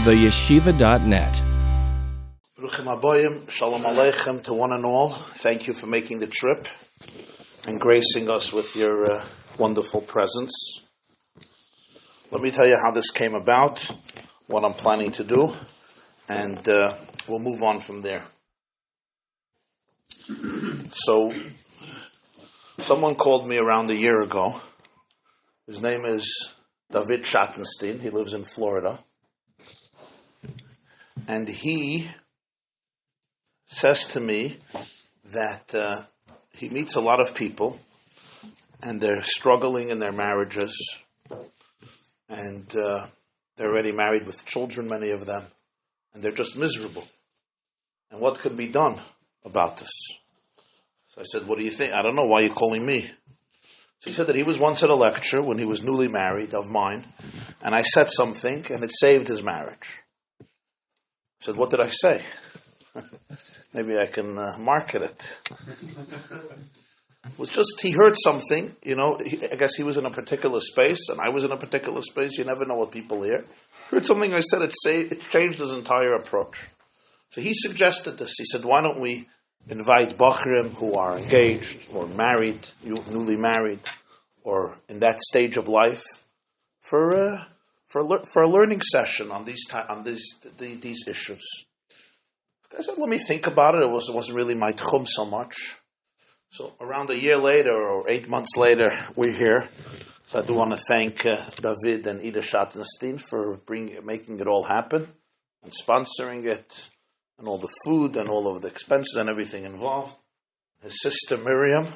theyeshiva.net. Bruchim Aboyim, Shalom Aleichem to one and all. Thank you for making the trip and gracing us with your wonderful presence. Let me tell you how this came about, what I'm planning to do, and we'll move on from there. So, someone called me around a year ago. His name is David Schottenstein. He lives in Florida. And he says to me that he meets a lot of people and they're struggling in their marriages and they're already married with children, many of them, and they're just miserable. And what could be done about this? So I said, what do you think? I don't know, why are you calling me? So he said that he was once at a lecture when he was newly married of mine, and I said something and it saved his marriage. I said, what did I say? Maybe I can market it. It was just, he heard something, I guess he was in a particular space, and I was in a particular space. You never know what people hear. Heard something I said, it changed his entire approach. So he suggested this. He said, why don't we invite Bachrim who are engaged, or married, newly married, or in that stage of life, for a learning session on these issues. I said, let me think about it. It wasn't really my tchum so much. So around a year later, or 8 months later, we're here. So I do want to thank David and Ida Schottenstein for making it all happen, and sponsoring it, and all the food, and all of the expenses, and everything involved. His sister Miriam,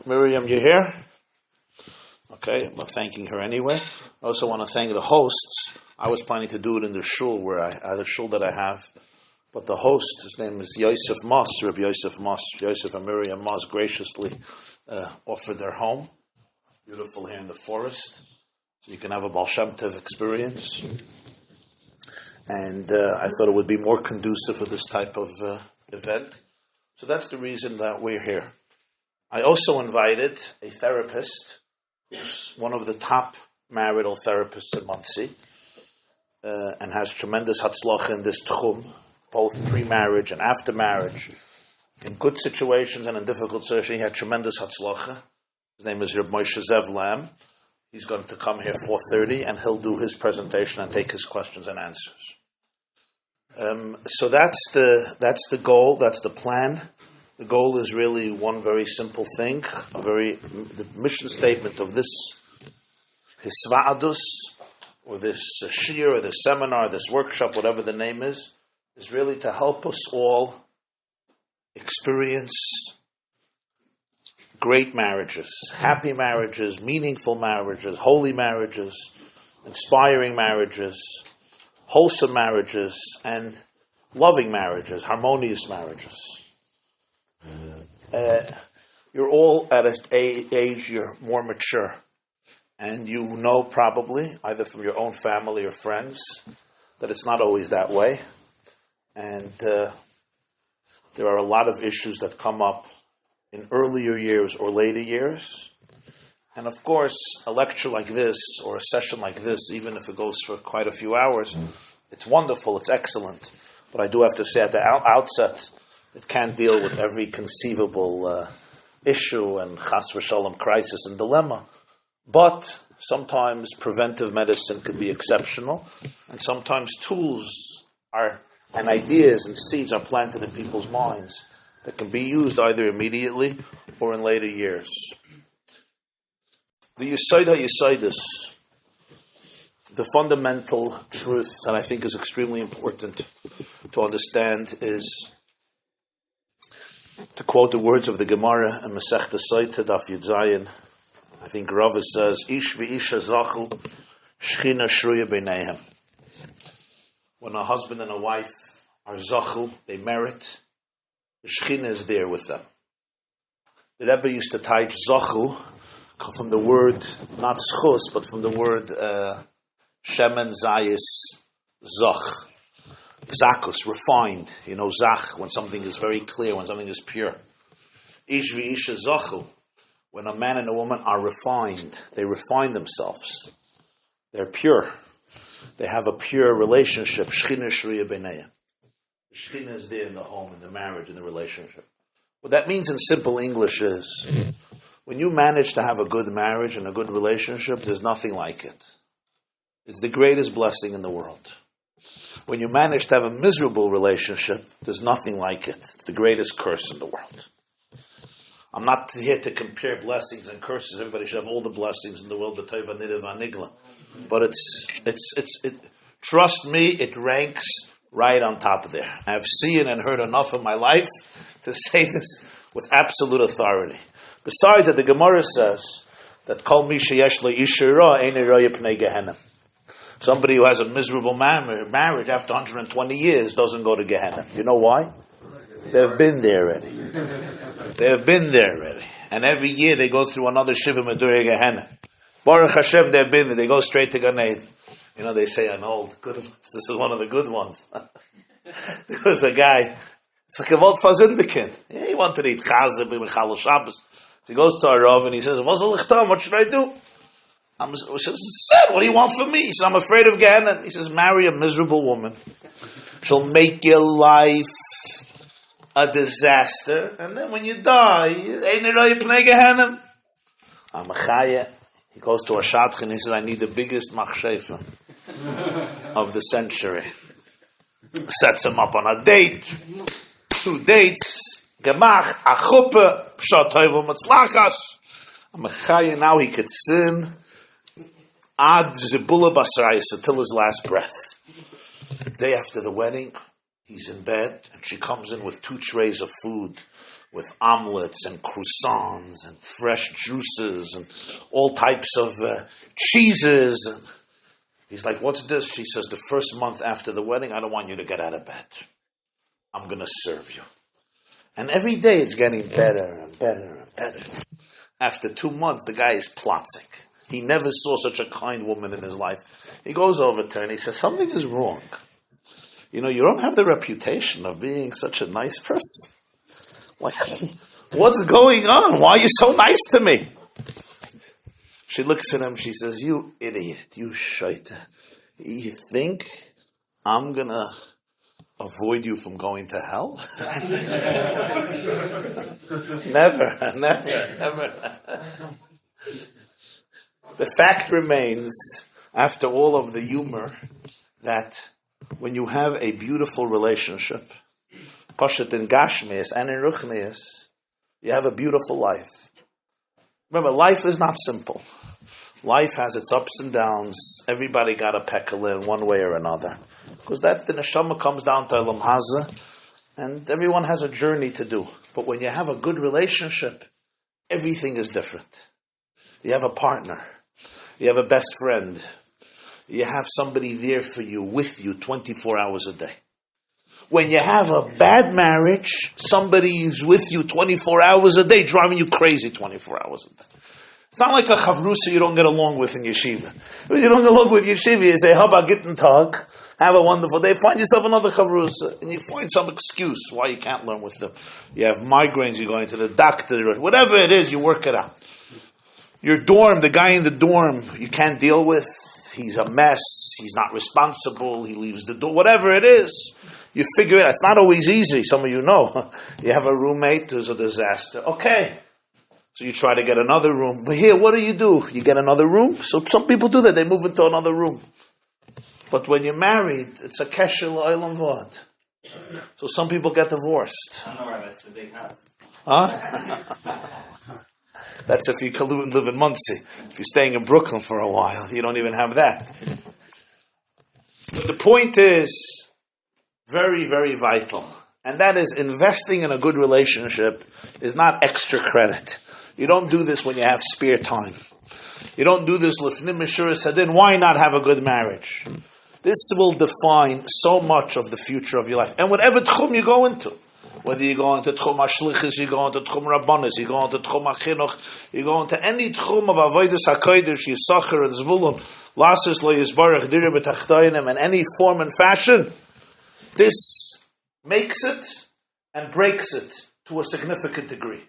Miriam, you here? Okay, I'm thanking her anyway. I also want to thank the hosts. I was planning to do it in the shul the shul that I have, but the host, his name is Yosef Moss, Rabbi Yosef Moss. Yosef and Miriam Moss graciously offered their home, beautiful here in the forest, so you can have a Baal Shem Tov experience. And I thought it would be more conducive for this type of event. So that's the reason that we're here. I also invited a therapist, who's one of the top marital therapists in Monsey, and has tremendous hatzlacha in this tchum, both pre-marriage and after marriage. In good situations and in difficult situations, he had tremendous hatzlacha. His name is Rabbi Moshe Zeev Lamm. He's going to come here 4:30, and he'll do his presentation and take his questions and answers. So that's the goal. That's the plan. The goal is really one very simple thing. The mission statement of this hisva'adus, or this shir, or this seminar, this workshop, whatever the name is really to help us all experience great marriages, happy marriages, meaningful marriages, holy marriages, inspiring marriages, wholesome marriages, and loving marriages, harmonious marriages. You're all at an age you're more mature, and you know probably, either from your own family or friends, that it's not always that way. And there are a lot of issues that come up in earlier years or later years. And of course, a lecture like this, or a session like this, even if it goes for quite a few hours, it's wonderful, it's excellent. But I do have to say at the outset, it can't deal with every conceivable issue and chas v'shalom crisis and dilemma. But sometimes preventive medicine could be exceptional, and sometimes tools and ideas and seeds are planted in people's minds that can be used either immediately or in later years. The Yesod HaYesodis, the fundamental truth that I think is extremely important to understand, is to quote the words of the Gemara in Masechta Sotah Daf Yud Zayin. I think Rava says, "Ish v'isha zachu, shchina shruya b'neihem." When a husband and a wife are zachu, they merit, the shchina is there with them. The Rebbe used to teach zachu from the word, not schus, but from the word shemen zayis zach. Zakus, refined. Zach, when something is very clear, when something is pure. Ish v'isha zachu, when a man and a woman are refined, they refine themselves. They're pure. they have a pure relationship. Shechina shriya b'neiah. The Shechina is there in the home, in the marriage, in the relationship. What that means in simple English is, when you manage to have a good marriage and a good relationship, there's nothing like it. It's the greatest blessing in the world. When you manage to have a miserable relationship, there's nothing like it. It's the greatest curse in the world. I'm not here to compare blessings and curses. Everybody should have all the blessings in the world, but trust me, it ranks right on top of there. I've seen and heard enough in my life to say this with absolute authority. Besides that, the Gemara says that Kol Mi Sheyesh Lo Isha Ra Ein Roya Pnei Gehenna. Somebody who has a miserable marriage after 120 years doesn't go to Gehenna. You know why? They've been there already. They've been there already. And every year they go through another Shiva Medurya Gehenna. Baruch Hashem, they've been there. They go straight to Gan Eden. You know, they say an old good ones. This is one of the good ones. There was a guy, it's like a Volt Fazindikin. He wanted to eat Chazib and Chal Shabbos. So he goes to a Rav and he says, what should I do? I said, what do you want from me? He says, I'm afraid of Gehenna. He says, marry a miserable woman. She'll make your life a disaster. And then when you die, ain't it all you play Gehenna? I'm a chaya. He goes to a shadchan and he says, I need the biggest machshefa of the century. Sets him up on a date. 2 dates. Gemacht, a chuppah, pshat toivel mitzlachas. I'm a chaya, now he could sin ad zibula basarayis until his last breath. The day after the wedding, he's in bed, and she comes in with 2 trays of food, with omelets and croissants and fresh juices and all types of cheeses. And he's like, what's this? She says, the first month after the wedding, I don't want you to get out of bed. I'm going to serve you. And every day it's getting better and better and better. After 2 months, the guy is plotting. He never saw such a kind woman in his life. He goes over to her and he says, something is wrong. You know, you don't have the reputation of being such a nice person. Like, what's going on? Why are you so nice to me? She looks at him, she says, you idiot, you shite. You think I'm going to avoid you from going to hell? Never. The fact remains, after all of the humor, that when you have a beautiful relationship, Pashat in Gashmias and in Ruchnias, you have a beautiful life. Remember, life is not simple. Life has its ups and downs. Everybody got a peckle in one way or another. Because that's the neshama comes down to Elam Haza, and everyone has a journey to do. But when you have a good relationship, everything is different. You have a partner. You have a best friend. You have somebody there for you, with you, 24 hours a day. When you have a bad marriage, somebody is with you 24 hours a day, driving you crazy 24 hours a day. It's not like a chavrusa you don't get along with in yeshiva. When you don't get along with yeshiva, you say, how about gitten tag? Have a wonderful day. Find yourself another chavrusa. And you find some excuse why you can't learn with them. You have migraines, you're going to the doctor. Whatever it is, you work it out. Your dorm, the guy in the dorm, you can't deal with. He's a mess. He's not responsible. He leaves the door. Whatever it is, you figure it out. It's not always easy. Some of you know. You have a roommate who's a disaster. Okay. So you try to get another room. But here, what do? You get another room? So some people do that. They move into another room. But when you're married, it's a kesher l'olam v'ad. So some people get divorced. I don't know where that's the big house. Huh? That's if you live in Muncie. If you're staying in Brooklyn for a while, you don't even have that. But the point is very, very vital. And that is, investing in a good relationship is not extra credit. You don't do this when you have spare time. You don't do this lifnim mishura sadin. Why not have a good marriage? This will define so much of the future of your life. And whatever tchum you go into. Whether you go into tchum hashlichus, you go into tchum rabbanis, you go into tchum hachinuch, you go into any tchum of avodas hakodesh, yisachar and zvulun, lasis lo yisbarach dira b'tachtayim, in any form and fashion, this makes it and breaks it to a significant degree.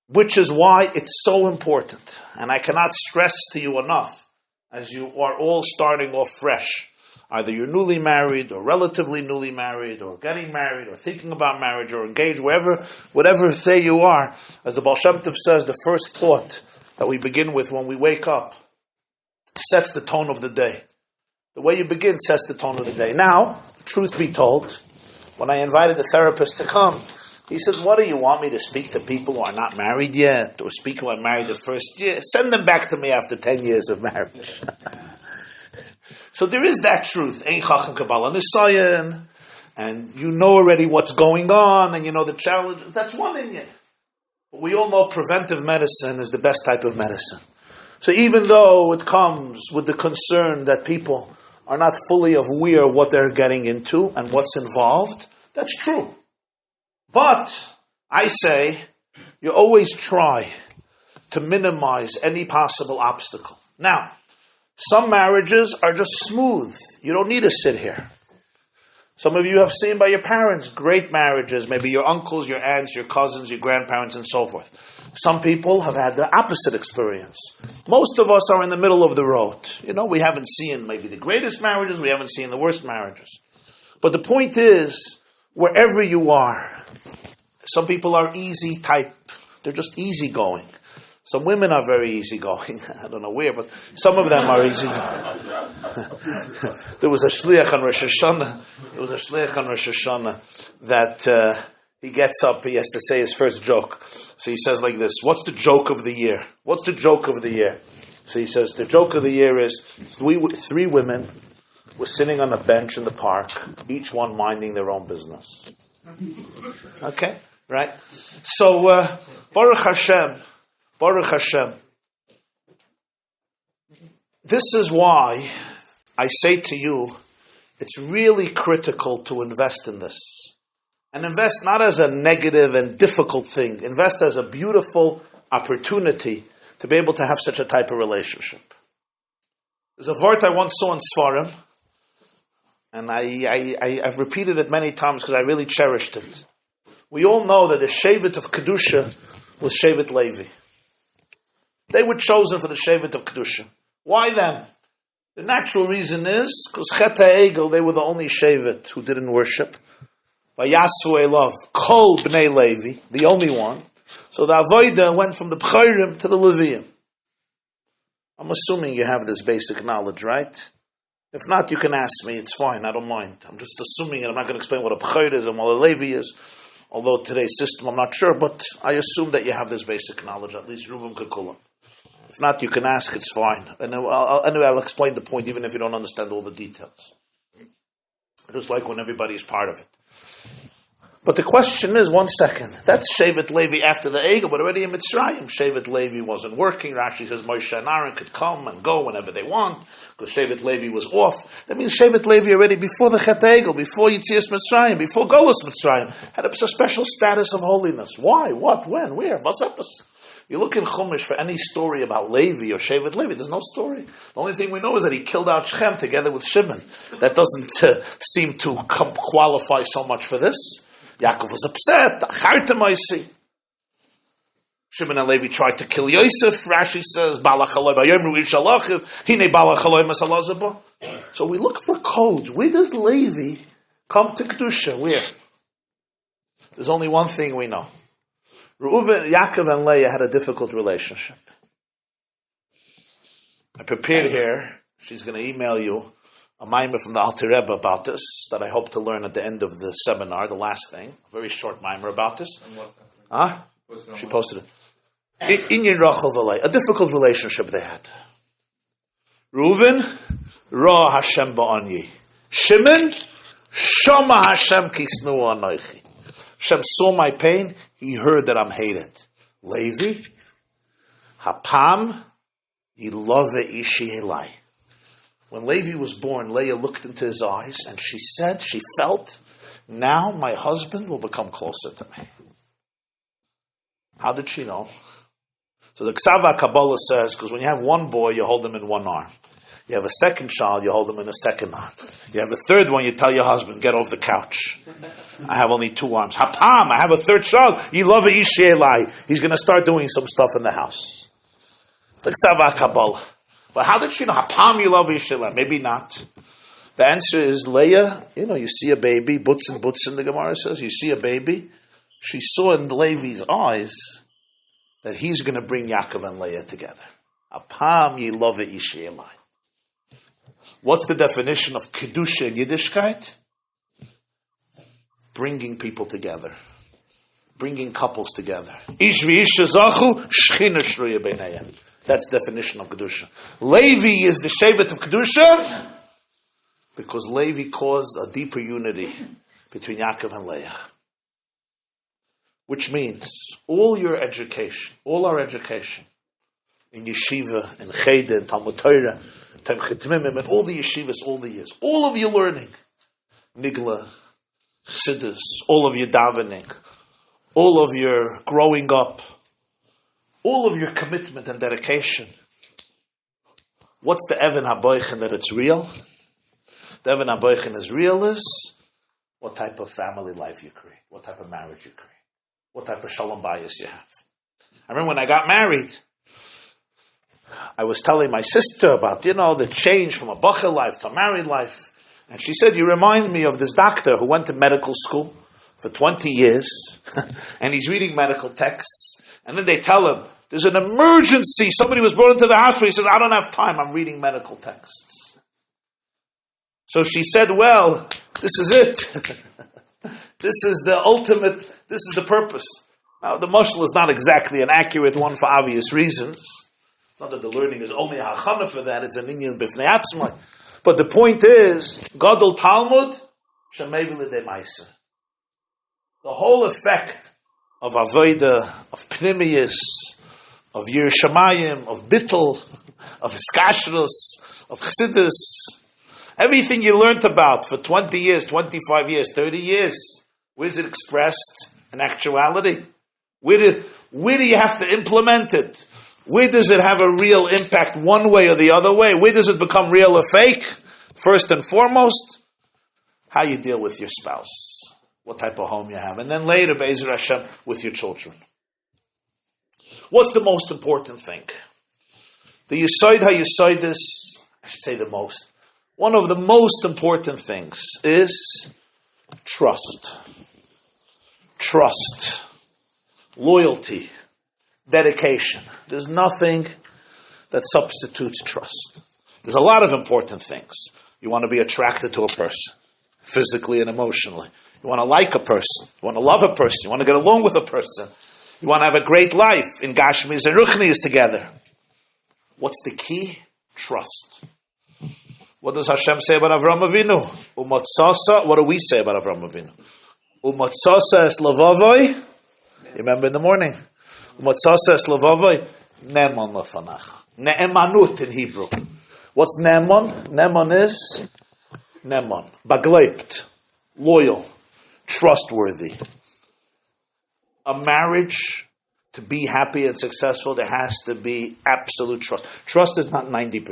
Which is why it's so important. And I cannot stress to you enough as you are all starting off fresh. Either you're newly married, or relatively newly married, or getting married, or thinking about marriage, or engaged, whatever say you are. As the Baal Shem Tov says, the first thought that we begin with when we wake up sets the tone of the day. The way you begin sets the tone of the day. Now, truth be told, when I invited the therapist to come, he said, what do you want me to speak to people who are not married yet, or speak who are married the first year? Send them back to me after 10 years of marriage. So there is that truth. Ein chacham kabbalah nisayon, and you know already what's going on, and you know the challenge. That's one in it. But we all know preventive medicine is the best type of medicine. So even though it comes with the concern that people are not fully aware of what they're getting into and what's involved, that's true. But I say, you always try to minimize any possible obstacle. Now, some marriages are just smooth. You don't need to sit here. Some of you have seen by your parents great marriages, maybe your uncles, your aunts, your cousins, your grandparents, and so forth. Some people have had the opposite experience. Most of us are in the middle of the road. You know, we haven't seen maybe the greatest marriages, we haven't seen the worst marriages. But the point is, wherever you are, some people are easy type. They're just easygoing. Some women are very easygoing. I don't know where, but some of them are easygoing. There was a shliach on Rosh Hashanah. That he gets up, he has to say his first joke. So he says like this, what's the joke of the year? What's the joke of the year? So he says, the joke of the year is three women were sitting on a bench in the park, each one minding their own business. Okay? Right? So, Baruch Hashem, this is why I say to you, it's really critical to invest in this. And invest not as a negative and difficult thing. Invest as a beautiful opportunity to be able to have such a type of relationship. There's a word I once saw in Sfarim, and I've repeated it many times because I really cherished it. We all know that the Shevet of Kedusha was Shevet Levi. They were chosen for the Shevet of Kedusha. Why them? The natural reason is because Chet HaEgel, they were the only Shevet who didn't worship. Vayasvu Elav, Kol Bnei Levi, the only one. So the Avodah went from the B'chayrim to the Leviim. I'm assuming you have this basic knowledge, right? If not, you can ask me. It's fine. I don't mind. I'm just assuming it. I'm not going to explain what a B'chayr is and what a Levi is. Although today's system, I'm not sure, but I assume that you have this basic knowledge, at least Rubim Kekula. If not, you can ask, it's fine. And I'll explain the point even if you don't understand all the details. Just like when everybody is part of it. But the question is, one second, that's Shevet Levi after the Egel, but already in Mitzrayim, Shevet Levi wasn't working. Rashi says Moshe and Aaron could come and go whenever they want, because Shevet Levi was off. That means Shevet Levi already before the Chet Egel, before Yitzias Mitzrayim, before Golus Mitzrayim, had a special status of holiness. Why? What? When? Where? Vasapus? You look in Chumash for any story about Levi or Shevet Levi, there's no story. The only thing we know is that he killed out Shechem together with Shimon. That doesn't seem to qualify so much for this. Yaakov was upset. Shimon and Levi tried to kill Yosef. Rashi says, so we look for codes. Where does Levi come to Kedusha? Where? There's only one thing we know. Reuven, Yaakov and Leah had a difficult relationship. I prepared here. She's going to email you a mimer from the Alter Rebbe about this that I hope to learn at the end of the seminar, the last thing. A very short mimer about this. Huh? She posted it. Inyan Rachel v'Leah, a difficult relationship they had. Reuven, Ra Hashem ba'anyi. Shimon, Shama Hashem kisnu anoichi. Hashem saw my pain, he heard that I'm hated. Levi, Hapam, Yilove Ishi Elai. When Levi was born, Leah looked into his eyes and she said, she felt, now my husband will become closer to me. How did she know? So the Ksava Kabbalah says, because when you have one boy, you hold him in one arm. You have a second child, you hold him in a second arm. You have a third one, you tell your husband, get off the couch. I have only two arms. Hapam, I have a third child. You love it, He's going to start doing some stuff in the house. It's like Ksava Kabbalah. But how did she know? Hapam Yilav Yishalem. Maybe not. The answer is Leah, you see a baby, Butzin, the Gemara says, you see a baby. She saw in Levi's eyes that he's going to bring Yaakov and Leah together. Apam Yilav Yishalem. What's the definition of Kedusha in Yiddishkeit? Bringing people together. Bringing couples together. Ish v'isha zachu, shchina shruya b'neihem. That's the definition of Kedusha. Levi is the Shevet of Kedusha because Levi caused a deeper unity between Yaakov and Leah. Which means all our education in yeshiva, in cheder, in Talmud Torah, Temchet Mimim, and all the yeshivas, all the years, all of your learning, Nigla, Chassidus, all of your davening, all of your growing up, all of your commitment and dedication. What's the Evan HaBoichin that it's real? The Evan HaBoichin is real is what type of family life you create, what type of marriage you create, what type of shalom bayis you have. I remember when I got married, I was telling my sister about, the change from a bacher life to a married life. And she said, you remind me of this doctor who went to medical school for 20 years, and he's reading medical texts, and then they tell him, there's an emergency, somebody was brought into the hospital. He says, I don't have time, I'm reading medical texts. So she said, well, this is it. This is the ultimate, this is the purpose. Now, the mashal is not exactly an accurate one for obvious reasons. It's not that the learning is only a hachana for that, it's an inyan b'fnei atzmai. But the point is, Gadol Talmud, Shemei v'lidei Maisa. The whole effect of Avodah, of Pnimius, of Yir Shamayim, of Bittul, of Hiskashrus, of Chassidus, everything you learned about for 20 years, 25 years, 30 years, where is it expressed in actuality? Where do you have to implement it? Where does it have a real impact one way or the other way? Where does it become real or fake? First and foremost, how you deal with your spouse. What type of home you have. And then later, Be'ezer Hashem, with your children. What's the most important thing? The Yesod HaYesodis, I should say the most. One of the most important things is trust. Trust. Loyalty. Dedication. There's nothing that substitutes trust. There's a lot of important things. You want to be attracted to a person, physically and emotionally. You want to like a person. You want to love a person. You want to get along with a person. You want to have a great life in Gashmis and Ruchnis together. What's the key? Trust. What does Hashem say about Avram Avinu? Umatzasa. What do we say about Avram Avinu? Umatzasa es lavavoi. You remember in the morning? Umatzasa es lavavoi. Ne'eman lefanacha. Ne'emanut in Hebrew. What's ne'eman? Ne'eman is ne'eman. Bagleibt. Loyal. Trustworthy. A marriage, to be happy and successful, there has to be absolute trust. Trust is not 90%.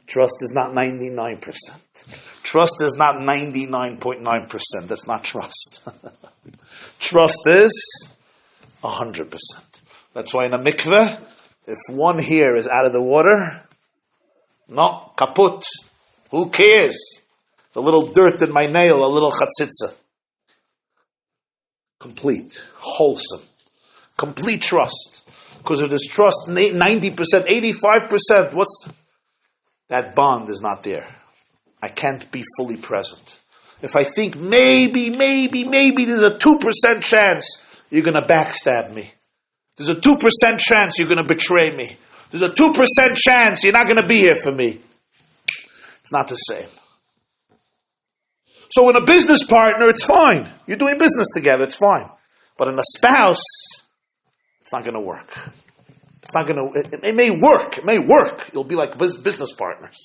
Trust is not 99%. Trust is not 99.9%. That's not trust. Trust is 100%. That's why in a mikveh, if one hair is out of the water, no, kaput. Who cares? The little dirt in my nail, a little chatzitza. Complete, wholesome, complete trust. Because if there's trust, 90%, 85%, that bond is not there. I can't be fully present. If I think maybe there's a 2% chance you're going to backstab me. There's a 2% chance you're going to betray me. There's a 2% chance you're not going to be here for me. It's not the same. So in a business partner, it's fine. You're doing business together, it's fine. But in a spouse, it's not going to work. It's not going to. It may work. It may work. You'll be like business partners,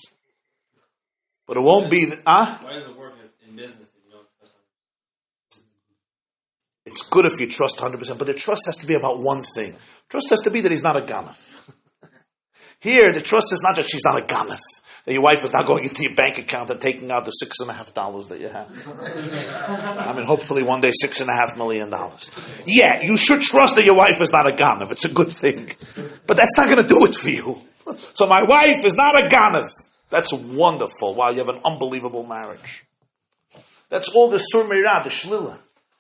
but it won't be. Why does it work in business if you don't trust 100%? It's good if you trust 100%, but the trust has to be about one thing. Trust has to be that he's not a ganef. Here, the trust is not just she's not a ganef, that your wife is not going into your bank account and taking out the $6.5 that you have. I mean, hopefully one day $6.5 million. Yeah, you should trust that your wife is not a ganef. It's a good thing. But that's not going to do it for you. So my wife is not a ganef. That's wonderful. Wow, you have an unbelievable marriage. That's all the sur meirah, the shlila.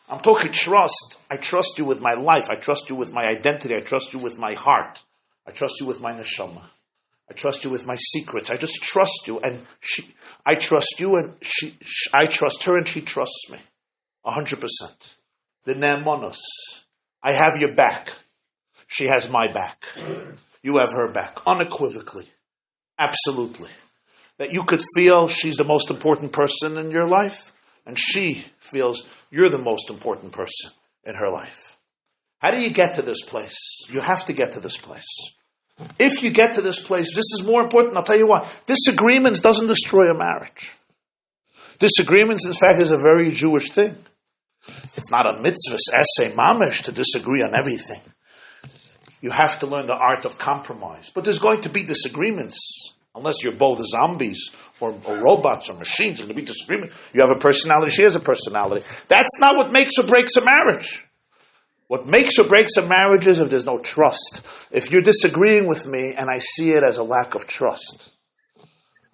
I'm talking trust. I trust you with my life. I trust you with my identity. I trust you with my heart. I trust you with my neshama. I trust you with my secrets. I just trust you, and I trust you, and I trust her, and she trusts me, 100%. The ne'emonos. I have your back. She has my back. You have her back, unequivocally, absolutely. That you could feel she's the most important person in your life, and she feels you're the most important person in her life. How do you get to this place? You have to get to this place. If you get to this place, this is more important. I'll tell you why. Disagreements doesn't destroy a marriage. Disagreements, in fact, is a very Jewish thing. It's not a mitzvah, essay, mamish, to disagree on everything. You have to learn the art of compromise. But there's going to be disagreements. Unless you're both zombies or robots or machines, there's going to be disagreement. You have a personality, she has a personality. That's not what makes or breaks a marriage. What makes or breaks a marriage is if there's no trust. If you're disagreeing with me and I see it as a lack of trust,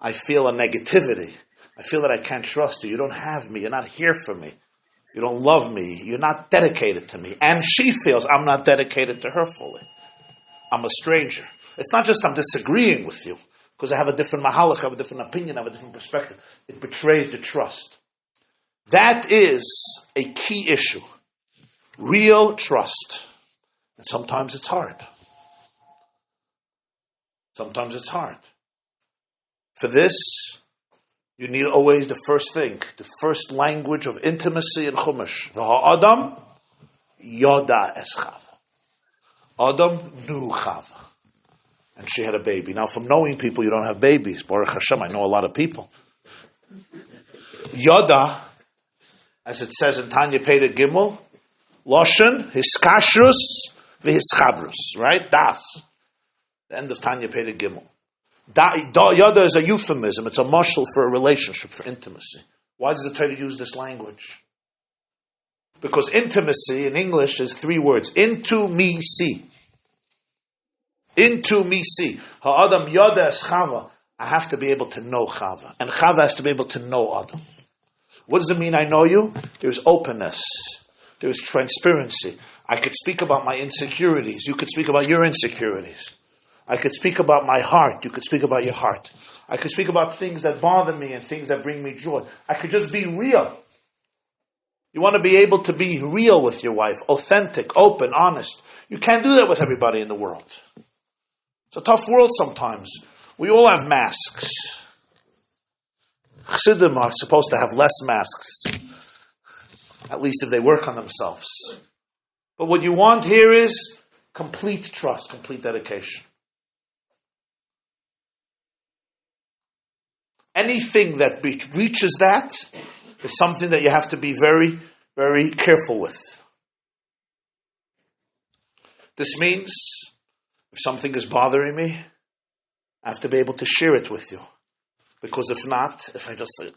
I feel a negativity. I feel that I can't trust you. You don't have me. You're not here for me. You don't love me. You're not dedicated to me. And she feels I'm not dedicated to her fully. I'm a stranger. It's not just I'm disagreeing with you because I have a different mahalach, I have a different opinion, I have a different perspective. It betrays the trust. That is a key issue. Real trust. And sometimes it's hard. Sometimes it's hard. For this, you need always the first thing, the first language of intimacy in Chumash. V'ha'adam yoda es Chava. Adam knew Chava. And she had a baby. Now, from knowing people, you don't have babies. Baruch Hashem, I know a lot of people. Yoda, as it says in Tanya Peda Gimel, Loshen, hiskashrus, v'hischabrus. Right? Das. The end of Tanya Peda Gimel. Yoda is a euphemism. It's a mashal for a relationship, for intimacy. Why does the Torah use this language? Because intimacy in English is 3 words. Into me see. Into me see. Ha'adam yoda es Chava. I have to be able to know Chava. And Chava has to be able to know Adam. What does it mean I know you? There's openness. There's transparency. I could speak about my insecurities. You could speak about your insecurities. I could speak about my heart. You could speak about your heart. I could speak about things that bother me and things that bring me joy. I could just be real. You want to be able to be real with your wife, authentic, open, honest. You can't do that with everybody in the world. It's a tough world sometimes. We all have masks. Chassidim are supposed to have less masks, at least if they work on themselves. But what you want here is complete trust, complete dedication. Anything that reaches that is something that you have to be very, very careful with. This means if something is bothering me, I have to be able to share it with you. Because if not, if I just say,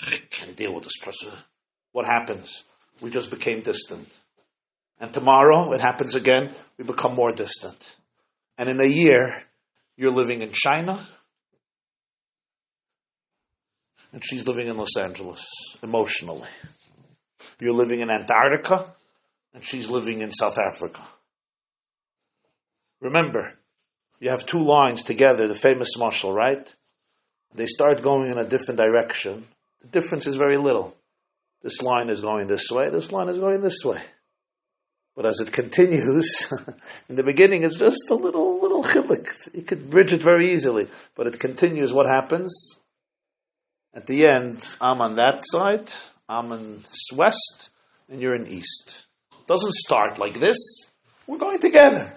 I can't deal with this person, what happens? We just became distant. And tomorrow, it happens again, we become more distant. And in a year, you're living in China, and she's living in Los Angeles, emotionally. You're living in Antarctica, and she's living in South Africa. Remember, you have 2 lines together, the famous mashal, right? They start going in a different direction. The difference is very little. This line is going this way, this line is going this way. But as it continues, in the beginning it's just a little chilik. You could bridge it very easily. But it continues, what happens? At the end, I'm on that side, I'm in west, and you're in east. It doesn't start like this. We're going together.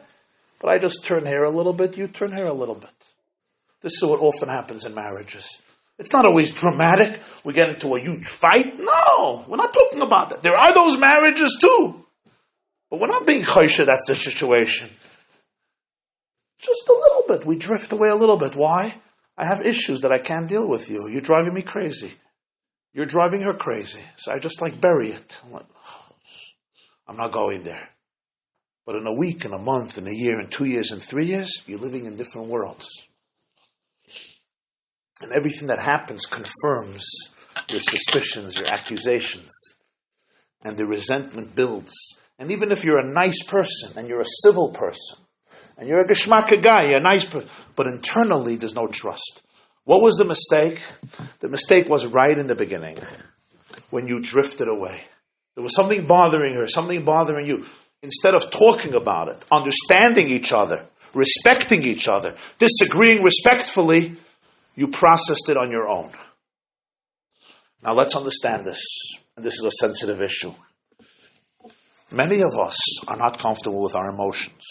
But I just turn here a little bit, you turn here a little bit. This is what often happens in marriages. It's not always dramatic. We get into a huge fight. No, we're not talking about that. There are those marriages too. But we're not being choshed at the situation. Just a little bit. We drift away a little bit. Why? I have issues that I can't deal with you. You're driving me crazy. You're driving her crazy. So I just bury it. I'm not going there. But in a week, in a month, in a year, in 2 years, in 3 years, you're living in different worlds. And everything that happens confirms your suspicions, your accusations. And the resentment builds. And even if you're a nice person, and you're a civil person, and you're a geschmacka guy, you're a nice person, but internally there's no trust. What was the mistake? The mistake was right in the beginning, when you drifted away. There was something bothering her, something bothering you. Instead of talking about it, understanding each other, respecting each other, disagreeing respectfully, you processed it on your own. Now let's understand this. And this is a sensitive issue. Many of us are not comfortable with our emotions.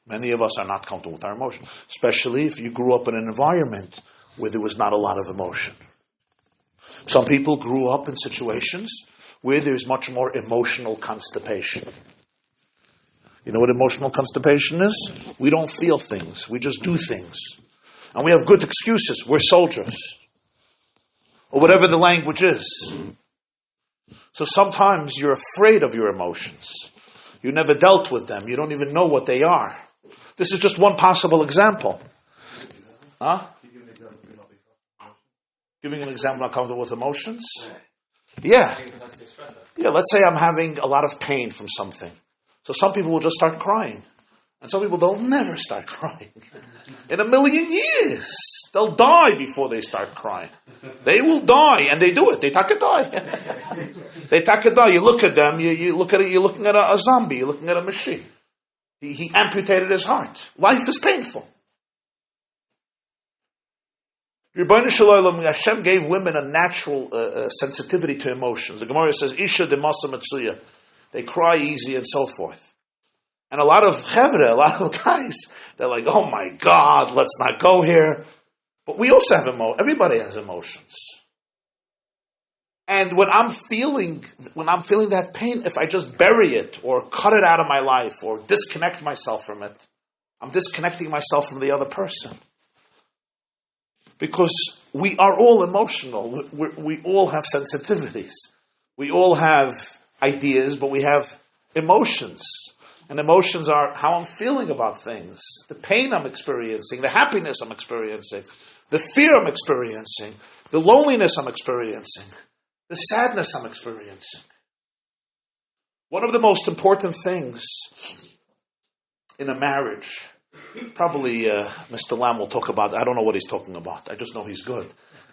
Many of us are not comfortable with our emotions, especially if you grew up in an environment where there was not a lot of emotion. Some people grew up in situations where there's much more emotional constipation. You know what emotional constipation is? We don't feel things. We just do things. And we have good excuses. We're soldiers. Or whatever the language is. So sometimes you're afraid of your emotions. You never dealt with them. You don't even know what they are. This is just one possible example. Huh? Giving an example, not comfortable with emotions? Yeah. Yeah, let's say I'm having a lot of pain from something. So some people will just start crying. And some people, they'll never start crying. In a million years. They'll die before they start crying. They will die, and they do it. They take a die. They take a die. You look at them, you look at it, you're looking at a zombie, you're looking at a machine. He amputated his heart. Life is painful. Rebbeinu Shalom, Hashem gave women a natural sensitivity to emotions. The Gemara says, Isha de Masa Matsuya. They cry easy and so forth. And a lot of chevra, a lot of guys, they're like, oh my God, let's not go here. But we also have everybody has emotions. And when I'm feeling that pain, if I just bury it or cut it out of my life or disconnect myself from it, I'm disconnecting myself from the other person. Because we are all emotional. We all have sensitivities. We all have ideas, but we have emotions. And emotions are how I'm feeling about things, the pain I'm experiencing, the happiness I'm experiencing, the fear I'm experiencing, the loneliness I'm experiencing, the sadness I'm experiencing. One of the most important things in a marriage, probably Mr. Lamm will talk about, I don't know what he's talking about, I just know he's good.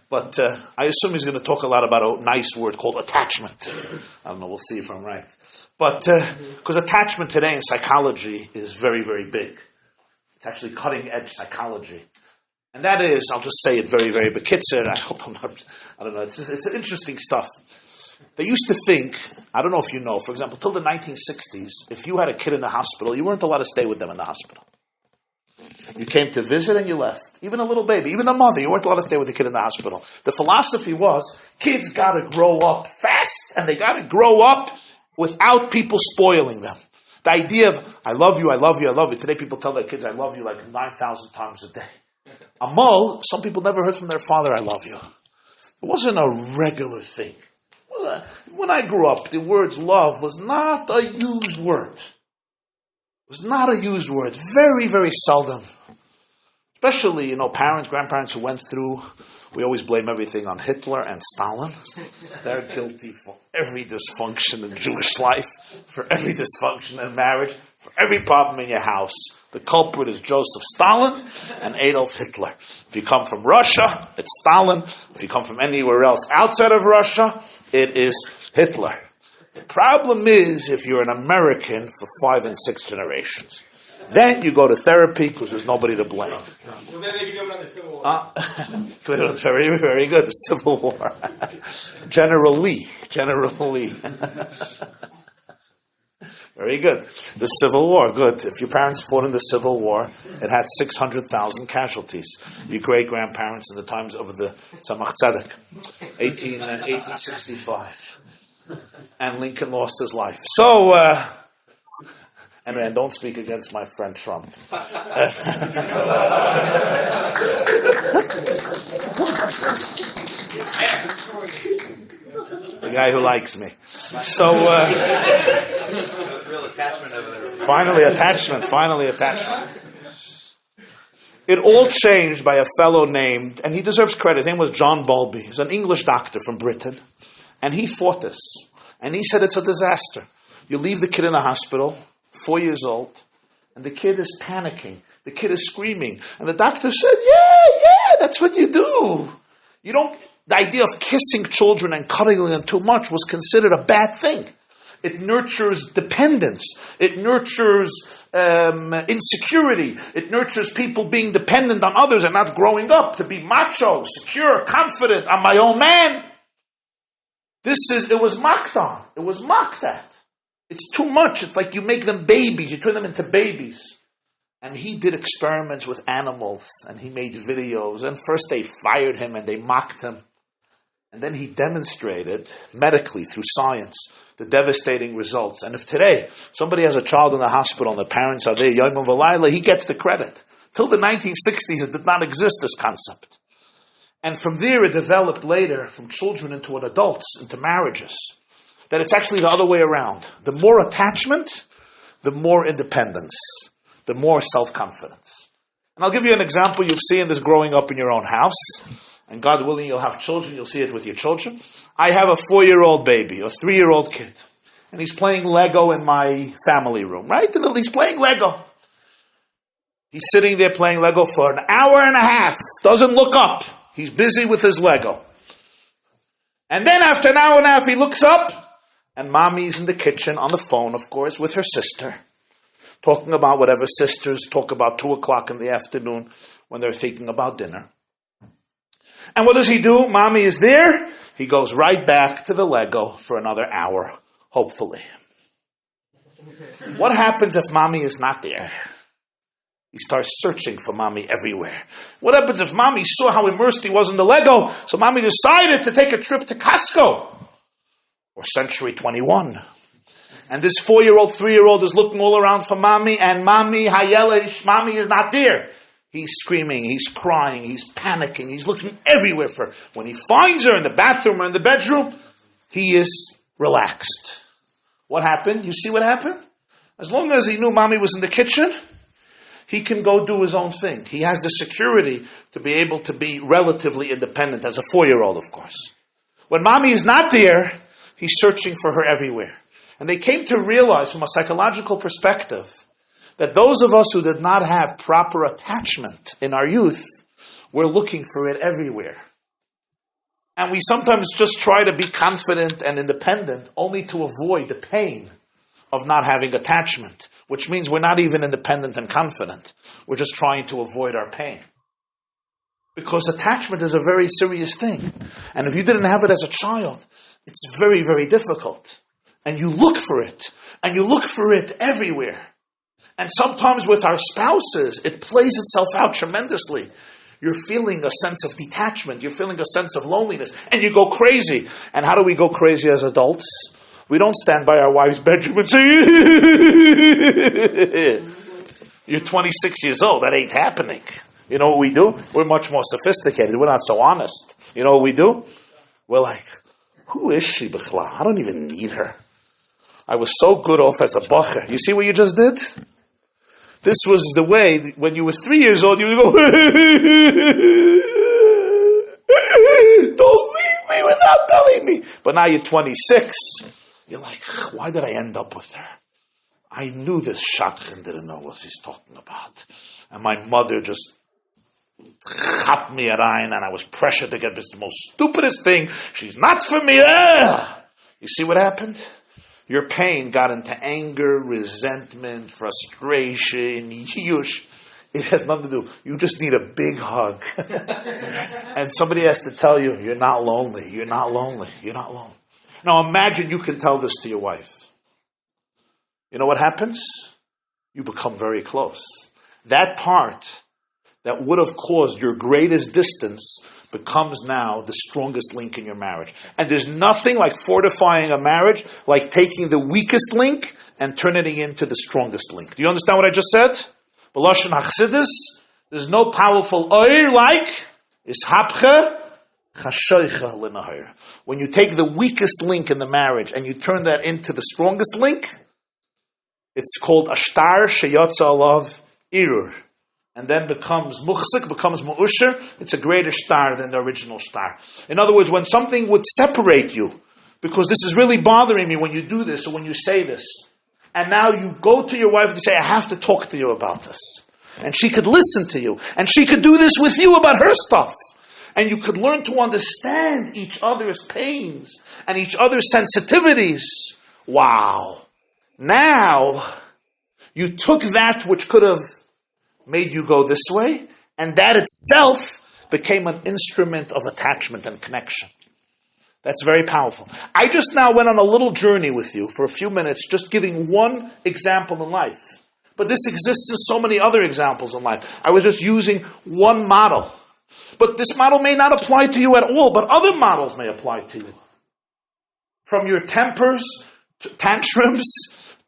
But I assume he's going to talk a lot about a nice word called attachment. I don't know, we'll see if I'm right. But, because attachment today in psychology is very, very big. It's actually cutting edge psychology. And that is, I'll just say it very, very bekitzer. I hope I'm not, I don't know, it's interesting stuff. They used to think, I don't know if you know, for example, till the 1960s, if you had a kid in the hospital, you weren't allowed to stay with them in the hospital. You came to visit and you left. Even a little baby, even a mother, you weren't allowed to stay with the kid in the hospital. The philosophy was, kids got to grow up fast, and they got to grow up without people spoiling them. The idea of, I love you, I love you, I love you. Today people tell their kids, I love you like 9,000 times a day. Amal, some people never heard from their father, I love you. It wasn't a regular thing. When I grew up, the word love was not a used word. It was not a used word. Very, very seldom. Especially, parents, grandparents who went through, we always blame everything on Hitler and Stalin. They're guilty for every dysfunction in Jewish life, for every dysfunction in marriage, for every problem in your house. The culprit is Joseph Stalin and Adolf Hitler. If you come from Russia, it's Stalin. If you come from anywhere else outside of Russia, it is Hitler. The problem is if you're an American for 5 and 6 generations. Then you go to therapy because there's nobody to blame. Very, very good. The Civil War. General Lee. Very good. The Civil War, good. If your parents fought in the Civil War, it had 600,000 casualties. Your great-grandparents in the times of the Tzemach Tzedek, 1865. And Lincoln lost his life. So, And don't speak against my friend Trump. The guy who likes me. So, real attachment over there. Finally attachment. It all changed by a fellow named, and he deserves credit, his name was John Bowlby. He's an English doctor from Britain. And he fought this. And he said it's a disaster. You leave the kid in the hospital, 4 years old, and the kid is panicking. The kid is screaming. And the doctor said, yeah, that's what you do. The idea of kissing children and cuddling them too much was considered a bad thing. It nurtures dependence. It nurtures insecurity. It nurtures people being dependent on others and not growing up to be macho, secure, confident. I'm my own man. It was mocked on. It was mocked at. It's too much. It's like you make them babies. You turn them into babies. And he did experiments with animals. And he made videos. And first they fired him and they mocked him. And then he demonstrated medically through science the devastating results. And if today somebody has a child in the hospital and the parents are there, Yom V'Layla, he gets the credit. Till the 1960s, it did not exist, this concept. And from there, it developed later from children into adults, into marriages. That it's actually the other way around. The more attachment, the more independence, the more self-confidence. And I'll give you an example you've seen this growing up in your own house. And God willing, you'll have children, you'll see it with your children. I have a 4-year-old baby, a 3-year-old kid. And he's playing Lego in my family room, right? And he's playing Lego. He's sitting there playing Lego for an hour and a half. Doesn't look up. He's busy with his Lego. And then after an hour and a half, he looks up. And mommy's in the kitchen on the phone, of course, with her sister. Talking about whatever sisters talk about 2 o'clock in the afternoon when they're thinking about dinner. And what does he do? Mommy is there. He goes right back to the Lego for another hour, hopefully. What happens if mommy is not there? He starts searching for mommy everywhere. What happens if mommy saw how immersed he was in the Lego, so mommy decided to take a trip to Costco or Century 21? And this 4-year-old, 3-year-old is looking all around for mommy, and mommy is not there. He's screaming, he's crying, he's panicking, he's looking everywhere for her. When he finds her in the bathroom or in the bedroom, he is relaxed. What happened? You see what happened? As long as he knew mommy was in the kitchen, he can go do his own thing. He has the security to be able to be relatively independent as a 4-year-old, of course. When mommy is not there, he's searching for her everywhere. And they came to realize from a psychological perspective that those of us who did not have proper attachment in our youth were looking for it everywhere. And we sometimes just try to be confident and independent only to avoid the pain of not having attachment, which means we're not even independent and confident. We're just trying to avoid our pain. Because attachment is a very serious thing. And if you didn't have it as a child, it's very, very difficult. And you look for it. And you look for it everywhere. And sometimes with our spouses, it plays itself out tremendously. You're feeling a sense of detachment. You're feeling a sense of loneliness. And you go crazy. And how do we go crazy as adults? We don't stand by our wife's bedroom and say, you're 26 years old. That ain't happening. You know what we do? We're much more sophisticated. We're not so honest. You know what we do? We're like, who is she, B'chla? I don't even need her. I was so good off as a bacher. You see what you just did? This was the way, when you were 3 years old, you would go, don't leave me without telling me. But now you're 26. You're like, why did I end up with her? I knew this shotgun didn't know what he's talking about. And my mother just cut me at Ein, and I was pressured to get this most stupidest thing. She's not for me. You see what happened? Your pain got into anger, resentment, frustration, yush. It has nothing to do. You just need a big hug. And somebody has to tell you, you're not lonely. You're not lonely. You're not lonely. Now imagine you can tell this to your wife. You know what happens? You become very close. That part that would have caused your greatest distance becomes now the strongest link in your marriage. And there's nothing like fortifying a marriage like taking the weakest link and turning it into the strongest link. Do you understand what I just said? B'lashon Hachsidus, there's no powerful oir like ishapcha chashoicha l'nahir. When you take the weakest link in the marriage and you turn that into the strongest link, it's called ashtar sheyotza alav irur. And then becomes muchzik, becomes mu'usher. It's a greater star than the original star. In other words, when something would separate you, because this is really bothering me when you do this or when you say this, and now you go to your wife and you say, I have to talk to you about this. And she could listen to you. And she could do this with you about her stuff. And you could learn to understand each other's pains and each other's sensitivities. Wow. Now, you took that which could have made you go this way, and that itself became an instrument of attachment and connection. That's very powerful. I just now went on a little journey with you for a few minutes, just giving one example in life. But this exists in so many other examples in life. I was just using one model. But this model may not apply to you at all, but other models may apply to you. From your tempers, to tantrums,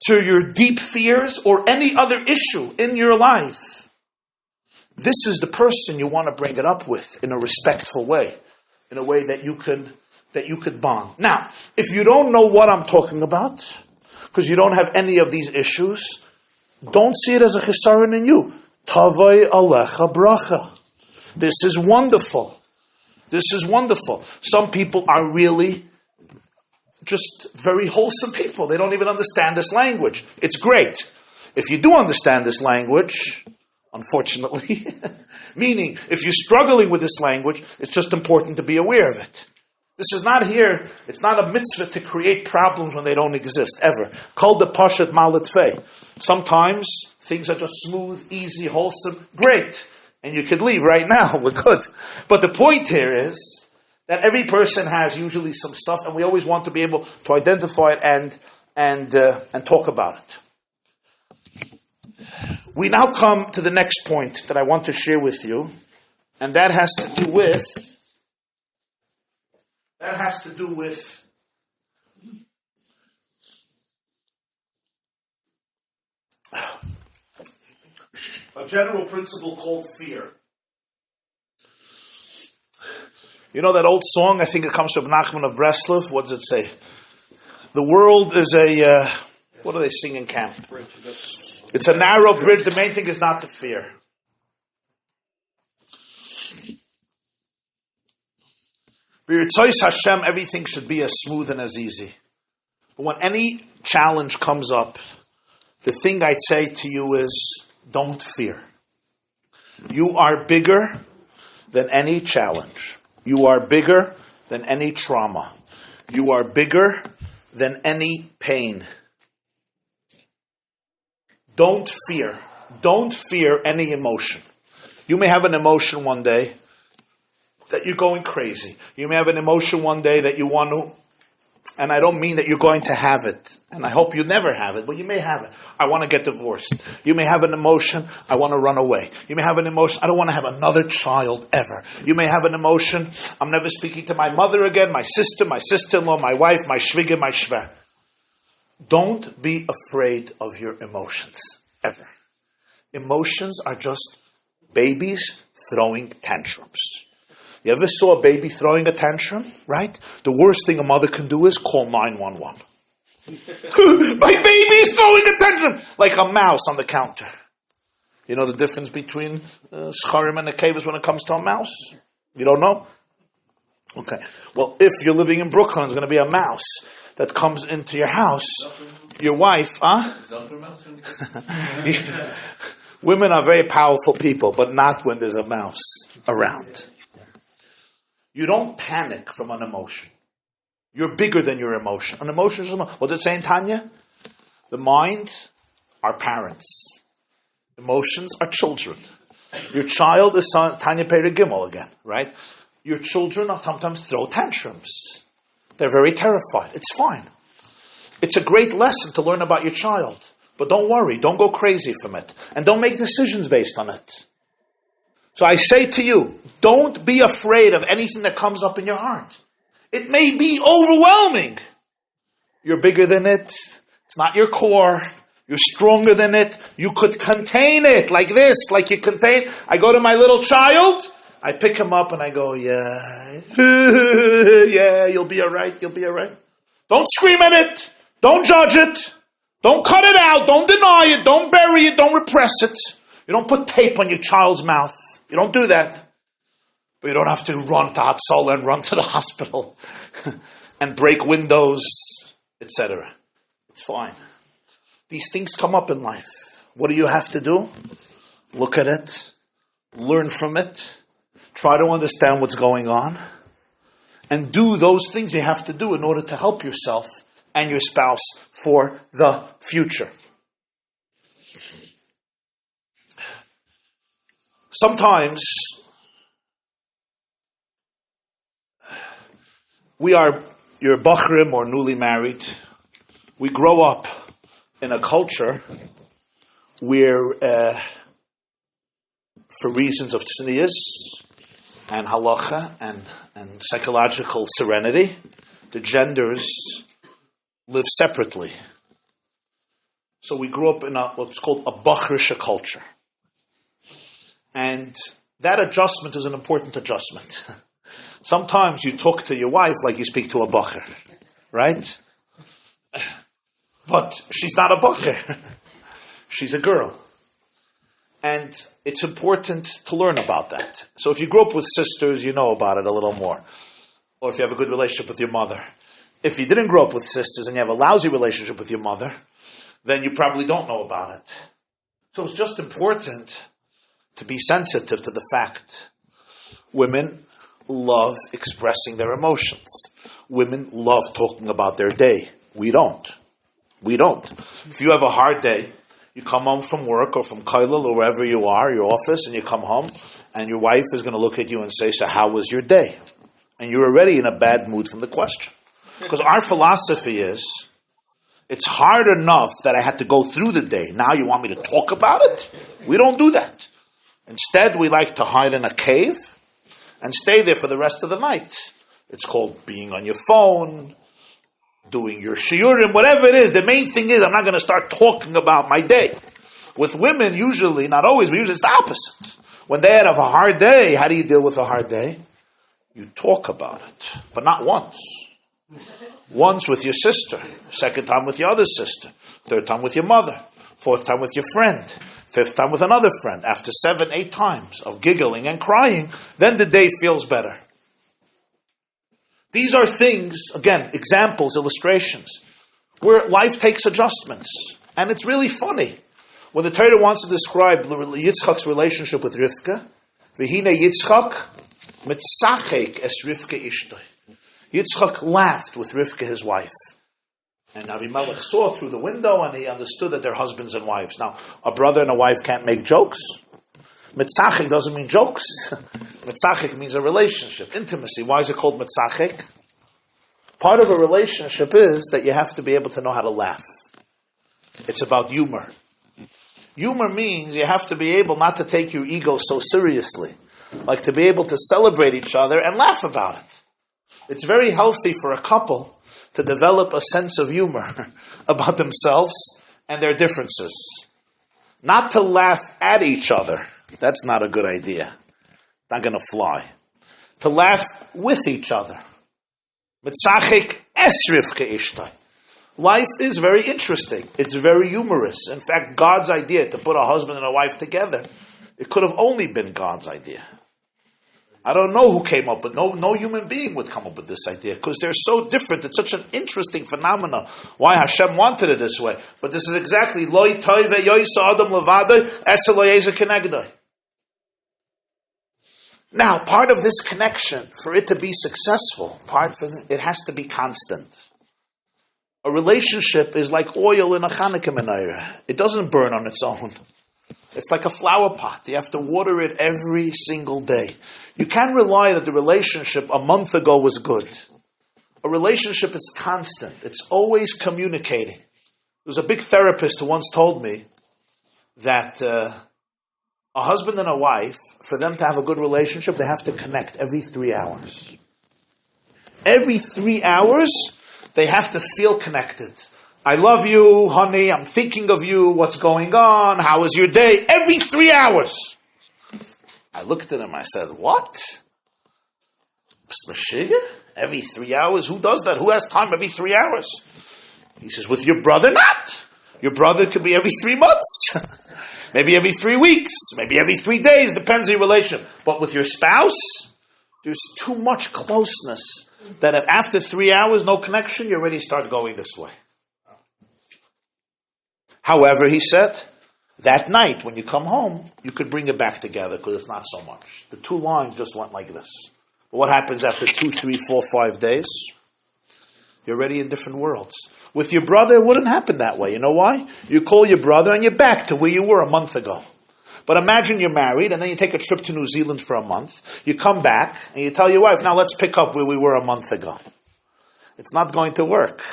to your deep fears, or any other issue in your life. This is the person you want to bring it up with in a respectful way, in a way that you could bond. Now, if you don't know what I'm talking about, because you don't have any of these issues, don't see it as a chisaron in you. Tavai alecha bracha. This is wonderful. This is wonderful. Some people are really just very wholesome people. They don't even understand this language. It's great. If you do understand this language, unfortunately, meaning if you're struggling with this language, it's just important to be aware of it. This is not here, it's not a mitzvah to create problems when they don't exist, ever. Called the pashat malatfei. Sometimes things are just smooth, easy, wholesome, great. And you could leave right now, we're good. But the point here is that every person has usually some stuff, and we always want to be able to identify it and talk about it. We now come to the next point that I want to share with you, and that has to do with a general principle called fear. You know that old song, I think it comes from Nachman of Breslov, what does it say? The world is a, what do they sing in camp? It's a narrow bridge, the main thing is not to fear. B'yirtzos Hashem, everything should be as smooth and as easy. But when any challenge comes up, the thing I'd say to you is, don't fear. You are bigger than any challenge. You are bigger than any trauma. You are bigger than any pain. Don't fear. Don't fear any emotion. You may have an emotion one day that you're going crazy. You may have an emotion one day that you want to, and I don't mean that you're going to have it, and I hope you never have it, but you may have it. I want to get divorced. You may have an emotion, I want to run away. You may have an emotion, I don't want to have another child ever. You may have an emotion, I'm never speaking to my mother again, my sister, my sister-in-law, my wife, my shviga, my shver. Don't be afraid of your emotions, ever. Emotions are just babies throwing tantrums. You ever saw a baby throwing a tantrum, right? The worst thing a mother can do is call 911. My baby's throwing a tantrum! Like a mouse on the counter. You know the difference between scharim and a kavas when it comes to a mouse? You don't know? Okay. Well, if you're living in Brooklyn, there's going to be a mouse that comes into your house. Your wife, Women are very powerful people, but not when there's a mouse around. You don't panic from an emotion. You're bigger than your emotion. An emotion is what does it say in Tanya? The mind are parents. Emotions are children. Your child is Tanya Peri Gimel again, right? Your children sometimes throw tantrums. They're very terrified. It's fine. It's a great lesson to learn about your child. But don't worry. Don't go crazy from it. And don't make decisions based on it. So I say to you, don't be afraid of anything that comes up in your heart. It may be overwhelming. You're bigger than it. It's not your core. You're stronger than it. You could contain it like this, like you contain. I go to my little child, I pick him up and I go, yeah, yeah, you'll be all right, you'll be all right. Don't scream at it. Don't judge it. Don't cut it out. Don't deny it. Don't bury it. Don't repress it. You don't put tape on your child's mouth. You don't do that. But you don't have to run to Hatzalah and run to the hospital and break windows, etc. It's fine. These things come up in life. What do you have to do? Look at it. Learn from it. Try to understand what's going on. And do those things you have to do in order to help yourself and your spouse for the future. Sometimes you're bachrim or newly married. We grow up in a culture where, for reasons of tznius and halacha and psychological serenity, the genders live separately. So we grew up in what's called a bachrisha culture. And that adjustment is an important adjustment. Sometimes you talk to your wife like you speak to a bacher, right? But she's not a bacher. She's a girl. And it's important to learn about that. So if you grew up with sisters, you know about it a little more. Or if you have a good relationship with your mother. If you didn't grow up with sisters and you have a lousy relationship with your mother, then you probably don't know about it. So it's just important to be sensitive to the fact women love expressing their emotions. Women love talking about their day. We don't. If you have a hard day, you come home from work or from kollel or wherever you are, your office, and you come home, and your wife is going to look at you and say, so how was your day? And you're already in a bad mood from the question. Because our philosophy is, it's hard enough that I had to go through the day. Now you want me to talk about it? We don't do that. Instead, we like to hide in a cave and stay there for the rest of the night. It's called being on your phone, doing your shiurim, whatever it is. The main thing is I'm not going to start talking about my day. With women, usually, not always, but usually it's the opposite. When they have a hard day, how do you deal with a hard day? You talk about it, but not once. Once with your sister, second time with your other sister, third time with your mother, fourth time with your friend, fifth time with another friend. After 7, 8 times of giggling and crying, then the day feels better. These are things, again, examples, illustrations, where life takes adjustments. And it's really funny. When the Torah wants to describe Yitzchak's relationship with Rivka, V'hine Yitzchak mitzachek es Rivka ishtoi. Yitzchak laughed with Rivka, his wife. And Avimelech saw through the window and he understood that they're husbands and wives. Now, a brother and a wife can't make jokes. Mitzachek doesn't mean jokes. Mitzachek means a relationship, intimacy. Why is it called mitzachek? Part of a relationship is that you have to be able to know how to laugh. It's about humor. Humor means you have to be able not to take your ego so seriously. Like to be able to celebrate each other and laugh about it. It's very healthy for a couple to develop a sense of humor about themselves and their differences. Not to laugh at each other. That's not a good idea. Not going to fly. To laugh with each other. Mitzachik es Rivka ishtai. Life is very interesting. It's very humorous. In fact, God's idea to put a husband and a wife together, it could have only been God's idea. I don't know who came up with no human being would come up with this idea because they're so different. It's such an interesting phenomenon. Why Hashem wanted it this way. But this is exactly Loi toive yoisa adam levadoi esa lo yeza kenegdoi. Now, part of this connection, for it to be successful, it has to be constant. A relationship is like oil in a Hanukkah menorah. It doesn't burn on its own. It's like a flower pot. You have to water it every single day. You can't rely that the relationship a month ago was good. A relationship is constant. It's always communicating. There was a big therapist who once told me that A husband and a wife, for them to have a good relationship, they have to connect every 3 hours. Every 3 hours, they have to feel connected. I love you, honey, I'm thinking of you, what's going on, how was your day? Every 3 hours. I looked at him, I said, what? Mr. Shiga? Every 3 hours? Who does that? Who has time every 3 hours? He says, with your brother, not. Your brother could be every 3 months. Maybe every 3 weeks. Maybe every 3 days. Depends on your relation. But with your spouse, there's too much closeness that if after 3 hours, no connection, you already start going this way. However, he said, that night when you come home, you could bring it back together because it's not so much. The 2 lines just went like this. But what happens after 2, 3, 4, 5 days? You're already in different worlds. With your brother, it wouldn't happen that way. You know why? You call your brother and you're back to where you were a month ago. But imagine you're married and then you take a trip to New Zealand for a month. You come back and you tell your wife, now let's pick up where we were a month ago. It's not going to work.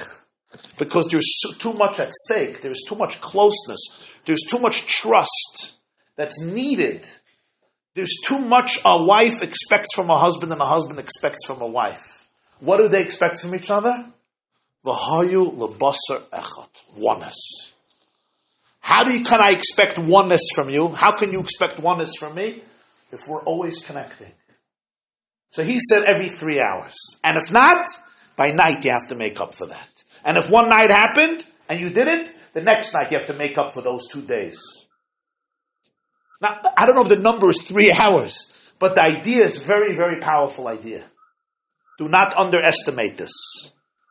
Because there's too much at stake. There's too much closeness. There's too much trust that's needed. There's too much a wife expects from a husband and a husband expects from a wife. What do they expect from each other? V'hayu lebasar echad. Oneness. Can I expect oneness from you? How can you expect oneness from me? If we're always connecting. So he said every 3 hours. And if not, by night you have to make up for that. And if one night happened and you didn't, the next night you have to make up for those 2 days. Now, I don't know if the number is 3 hours, but the idea is a very, very powerful idea. Do not underestimate this.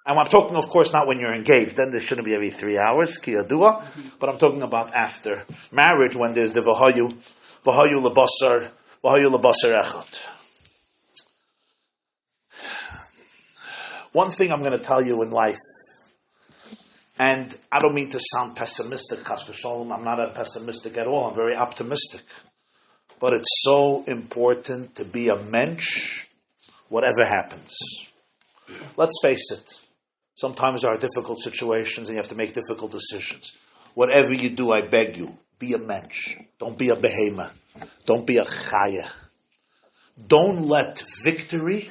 And I'm talking, of course, not when you're engaged. Then there shouldn't be every 3 hours, ki yadua. But I'm talking about after marriage, when there's the v'hayu lebasar echad. One thing I'm going to tell you in life, and I don't mean to sound pessimistic, Chas v'sholom. I'm not pessimistic at all. I'm very optimistic. But it's so important to be a mensch, whatever happens. Let's face it. Sometimes there are difficult situations and you have to make difficult decisions. Whatever you do, I beg you, be a mensch. Don't be a behemoth. Don't be a chaya. Don't let victory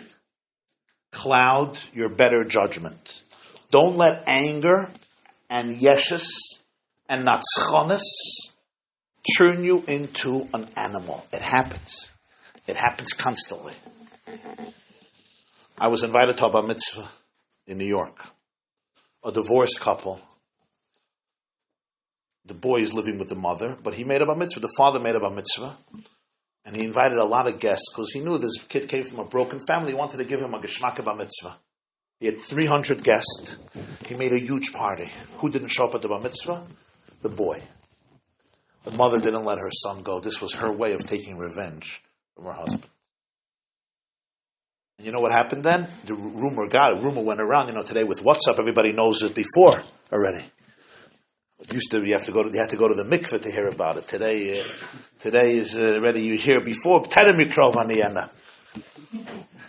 cloud your better judgment. Don't let anger and yeshes and natzchonis turn you into an animal. It happens. It happens constantly. I was invited to a bar mitzvah in New York. A divorced couple. The boy is living with the mother, but he made a bar mitzvah. The father made a bar mitzvah. And he invited a lot of guests because he knew this kid came from a broken family. He wanted to give him a geschmack bar mitzvah. He had 300 guests. He made a huge party. Who didn't show up at the bar mitzvah? The boy. The mother didn't let her son go. This was her way of taking revenge from her husband. And you know what happened then? The rumor went around. Today with WhatsApp, everybody knows it before already. It used to, you had to go to the mikveh to hear about it. Today is already, you hear before.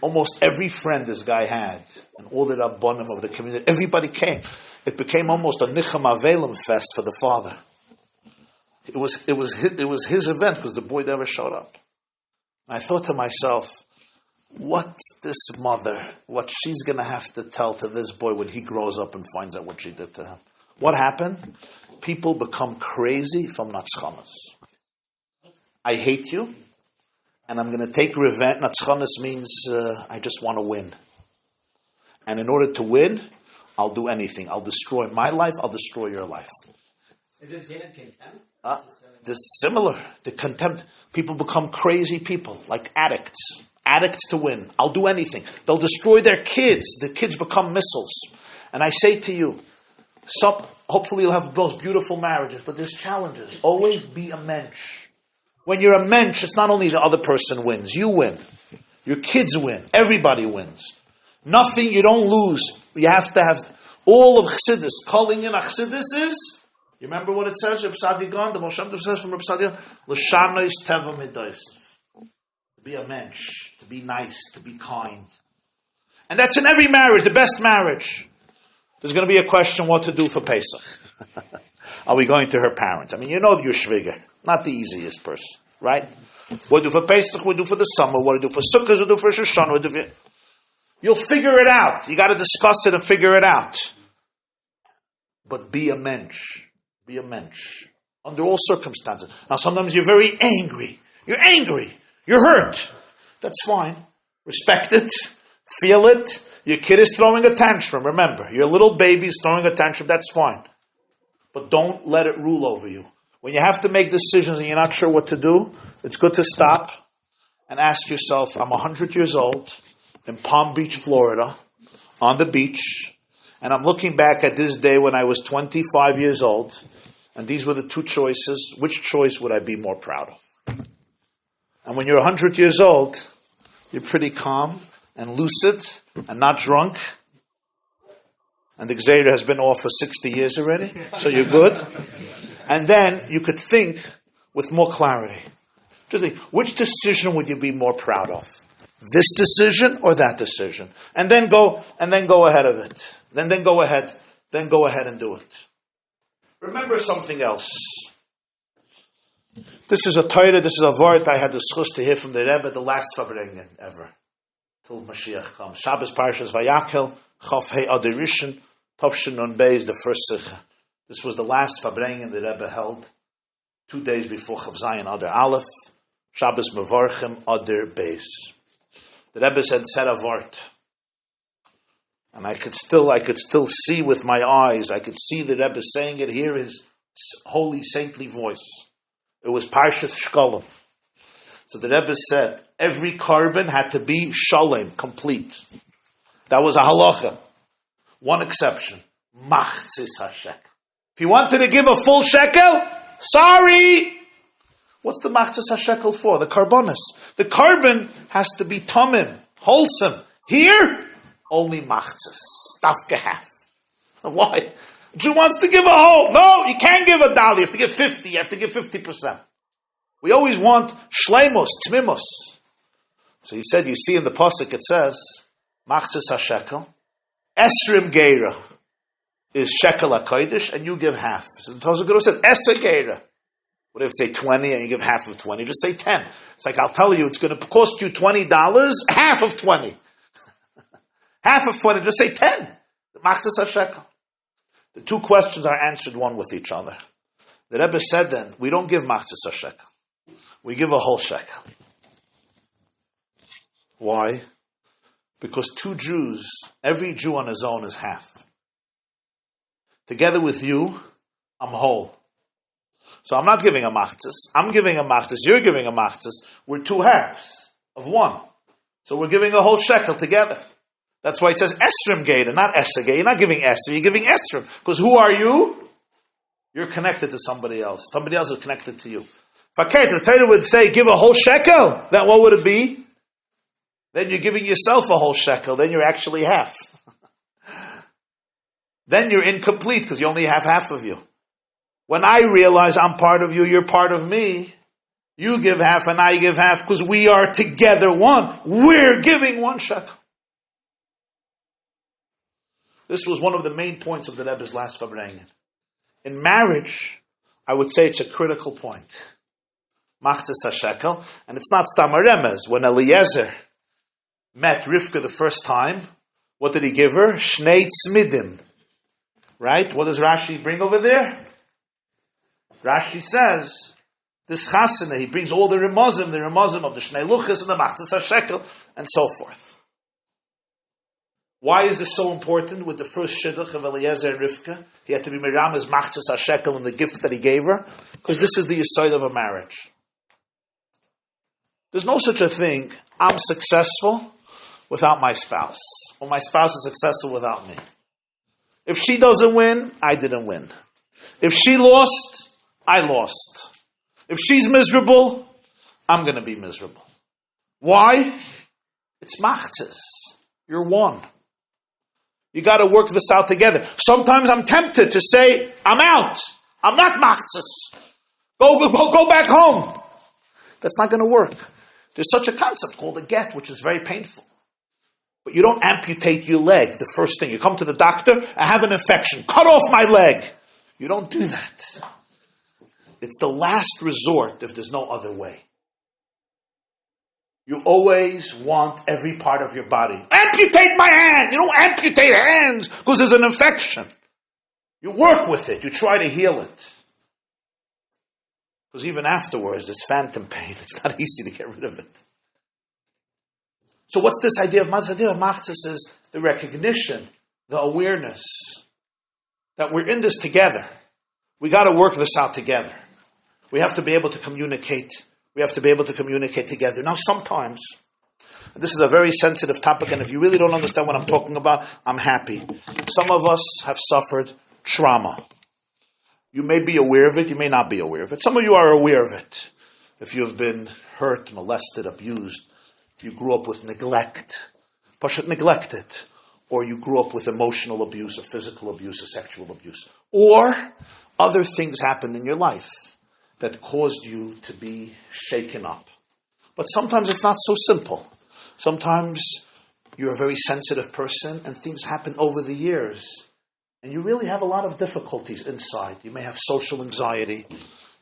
Almost every friend this guy had, and all the rabbanim of the community, everybody came. It became almost a nicham avelim fest for the father. It was his event because the boy never showed up. I thought to myself, what she's going to have to tell to this boy when he grows up and finds out what she did to him. What happened? People become crazy from natzchanas. I hate you, and I'm going to take revenge. Natzchanas means I just want to win. And in order to win, I'll do anything. I'll destroy my life. I'll destroy your life. Is it seen in contempt? This similar. The contempt. People become crazy people, like addicts. Addicts to win. I'll do anything. They'll destroy their kids. The kids become missiles. And I say to you, hopefully you'll have those beautiful marriages, but there's challenges. Always be a mensch. When you're a mensch, it's not only the other person wins. You win. Your kids win. Everybody wins. Nothing, you don't lose. You have to have all of Chassidus. Calling in a Chassidus is, you remember what it says? Reb Sadigan, the Moshe Zeev says from Reb Sadigan, L'shanois teva midos. To be a mensch, to be nice, to be kind. And that's in every marriage, the best marriage. There's going to be a question what to do for Pesach. Are we going to her parents? I mean, you know your shviger. Not the easiest person. right? What do you do for Pesach? What do you do for the summer? What do you do for Sukkot? What do you do for Shoshana? What do you do for... You'll figure it out. You got to discuss it and figure it out. But be a mensch. Be a mensch. Under all circumstances. Now sometimes you're very angry. You're angry. You're hurt. That's fine. Respect it. Feel it. Your kid is throwing a tantrum. Remember, your little baby's throwing a tantrum. That's fine. But don't let it rule over you. When you have to make decisions and you're not sure what to do, it's good to stop and ask yourself, I'm 100 years old in Palm Beach, Florida, on the beach, and I'm looking back at this day when I was 25 years old, and these were the two choices. Which choice would I be more proud of? And when you're 100 years old, you're pretty calm and lucid and not drunk. And the Xavier has been off for 60 years already, so you're good. And then you could think with more clarity. Just think, which decision would you be more proud of? This decision or that decision? And then go ahead of it. Then go ahead and do it. Remember something else. This is a Torah, this is a word I had the schus to hear from the Rebbe, the last Fabrengen ever, till Mashiach comes. Shabbos Parshas Vayakel, Chof Hei Adar Rishon, Tovshin Nun Beis, the first Sikha. This was the last Fabrengen the Rebbe held 2 days before Chav Zayin Adar Aleph, Shabbos Mevarchim Adar Beis. The Rebbe said a word, and I could still see with my eyes. I could see the Rebbe saying it, hear his holy saintly voice. It was Parshas Shkolim. So the Rebbe said every carbon had to be shalem, complete. That was a halacha. One exception, machzis hashekel. If you wanted to give a full shekel, sorry. What's the machzis hashekel for? The karbonis. The carbon has to be tamim, wholesome. Here, only machzis, dafka half. Why? Jew wants to give a whole. No, you can't give a dollar. You have to give 50. You have to give 50%. We always want shleimus, tmimos. So he said, you see in the pasuk it says, machzis hashekel, esrim geira is shekel hakodesh, and you give half. So the Tosafot said, eser geira. What if say 20 and you give half of 20? Just say 10. It's like, I'll tell you, it's going to cost you $20, half of 20. Half of 20, just say 10. Machzis hashekel. The two questions are answered one with each other. The Rebbe said then, we don't give machzis hashekel. We give a whole shekel. Why? Because two Jews, every Jew on his own is half. Together with you, I'm whole. So I'm not giving a machzis. I'm giving a machzis. You're giving a machzis. We're two halves of one. So we're giving a whole shekel together. That's why it says esrim geida, not eser geida. You're not giving eser, you're giving esrim. Because who are you? You're connected to somebody else. Somebody else is connected to you. If the Torah would say, give a whole shekel, then what would it be? Then you're giving yourself a whole shekel. Then you're actually half. Then you're incomplete because you only have half of you. When I realize I'm part of you, you're part of me, you give half and I give half because we are together one. We're giving one shekel. This was one of the main points of the Rebbe's last Fabrengen. In marriage, I would say it's a critical point. Machzis hashekel, and it's not stam remez. When Eliezer met Rivka the first time, what did he give her? Shnei tzmidim. Right? What does Rashi bring over there? Rashi says, this chasana, he brings all the remazim of the Shnei Luchas and the Machzis hashekel, and so forth. Why is this so important with the first shidduch of Eliezer and Rivka? He had to be miramas machzis hashekel in the gift that he gave her, because this is the yesod of a marriage. There's no such a thing, I'm successful without my spouse, or my spouse is successful without me. If she doesn't win, I didn't win. If she lost, I lost. If she's miserable, I'm going to be miserable. Why? It's machzis. You're one. You got to work this out together. Sometimes I'm tempted to say, I'm out. I'm not machzis. Go back home. That's not going to work. There's such a concept called a get, which is very painful. But you don't amputate your leg. The first thing, you come to the doctor, I have an infection. Cut off my leg. You don't do that. It's the last resort if there's no other way. You always want every part of your body. Amputate my hand! You don't amputate hands because there's an infection. You work with it. You try to heal it. Because even afterwards, there's phantom pain. It's not easy to get rid of it. So what's this idea of Matzah? The idea of Matzah is the recognition, the awareness that we're in this together. We got to work this out together. We have to be able to communicate. We have to be able to communicate together. Now sometimes, and this is a very sensitive topic, and if you really don't understand what I'm talking about, I'm happy. Some of us have suffered trauma. You may be aware of it, you may not be aware of it. Some of you are aware of it. If you have been hurt, molested, abused, you grew up with neglect, Pashat neglected, or you grew up with emotional abuse, or physical abuse, or sexual abuse, or other things happened in your life that caused you to be shaken up. But sometimes it's not so simple. Sometimes you're a very sensitive person and things happen over the years. And you really have a lot of difficulties inside. You may have social anxiety.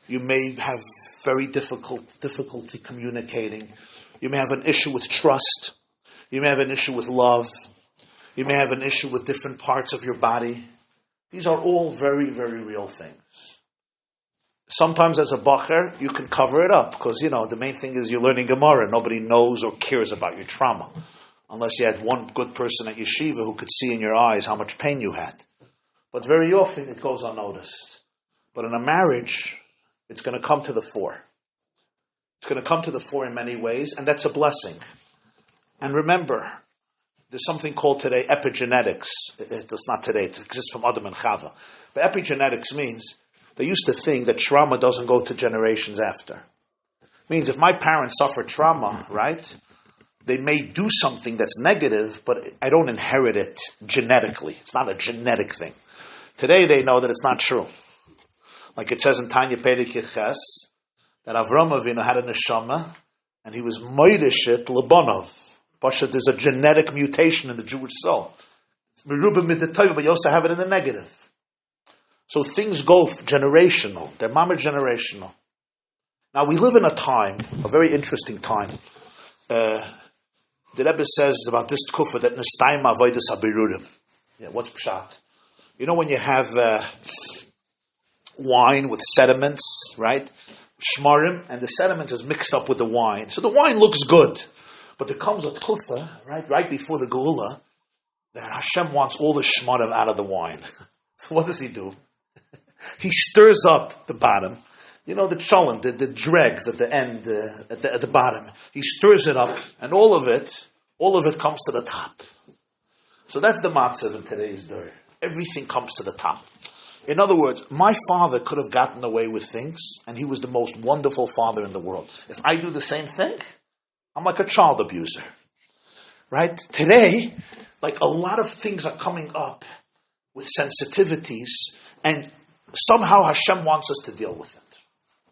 You may have very difficulty communicating. You may have an issue with trust. You may have an issue with love. You may have an issue with different parts of your body. These are all very, very real things. Sometimes as a bacher, you can cover it up because, the main thing is you're learning Gemara. Nobody knows or cares about your trauma. Unless you had one good person at yeshiva who could see in your eyes how much pain you had. But very often it goes unnoticed. But in a marriage, it's going to come to the fore. It's going to come to the fore in many ways, and that's a blessing. And remember, there's something called today epigenetics. It's not today, it exists from Adam and Chava. But epigenetics means they used to think that trauma doesn't go to generations after. It means if my parents suffered trauma, right, they may do something that's negative, but I don't inherit it genetically. It's not a genetic thing. Today they know that it's not true. Like it says in Tanya Perek Ches, that Avram Avinu had a neshama, and he was moideshit lebonov. Pasha, there's a genetic mutation in the Jewish soul. But you also have it in the negative. So things go generational. They're mama generational. Now we live in a time, a very interesting time. The Rebbe says about this tkufa that nestaim avodas habirurim. Yeah, what's pshat? When you have wine with sediments, right? Shmarim, and the sediment is mixed up with the wine. So the wine looks good. But there comes a tkufa, right before the Geula, that Hashem wants all the shmarim out of the wine. So what does he do? He stirs up the bottom. The cholent, the dregs at the end, at the bottom. He stirs it up, and all of it comes to the top. So that's the matzah in today's day. Everything comes to the top. In other words, my father could have gotten away with things, and he was the most wonderful father in the world. If I do the same thing, I'm like a child abuser. Right? Today, like a lot of things are coming up with sensitivities, and somehow Hashem wants us to deal with it.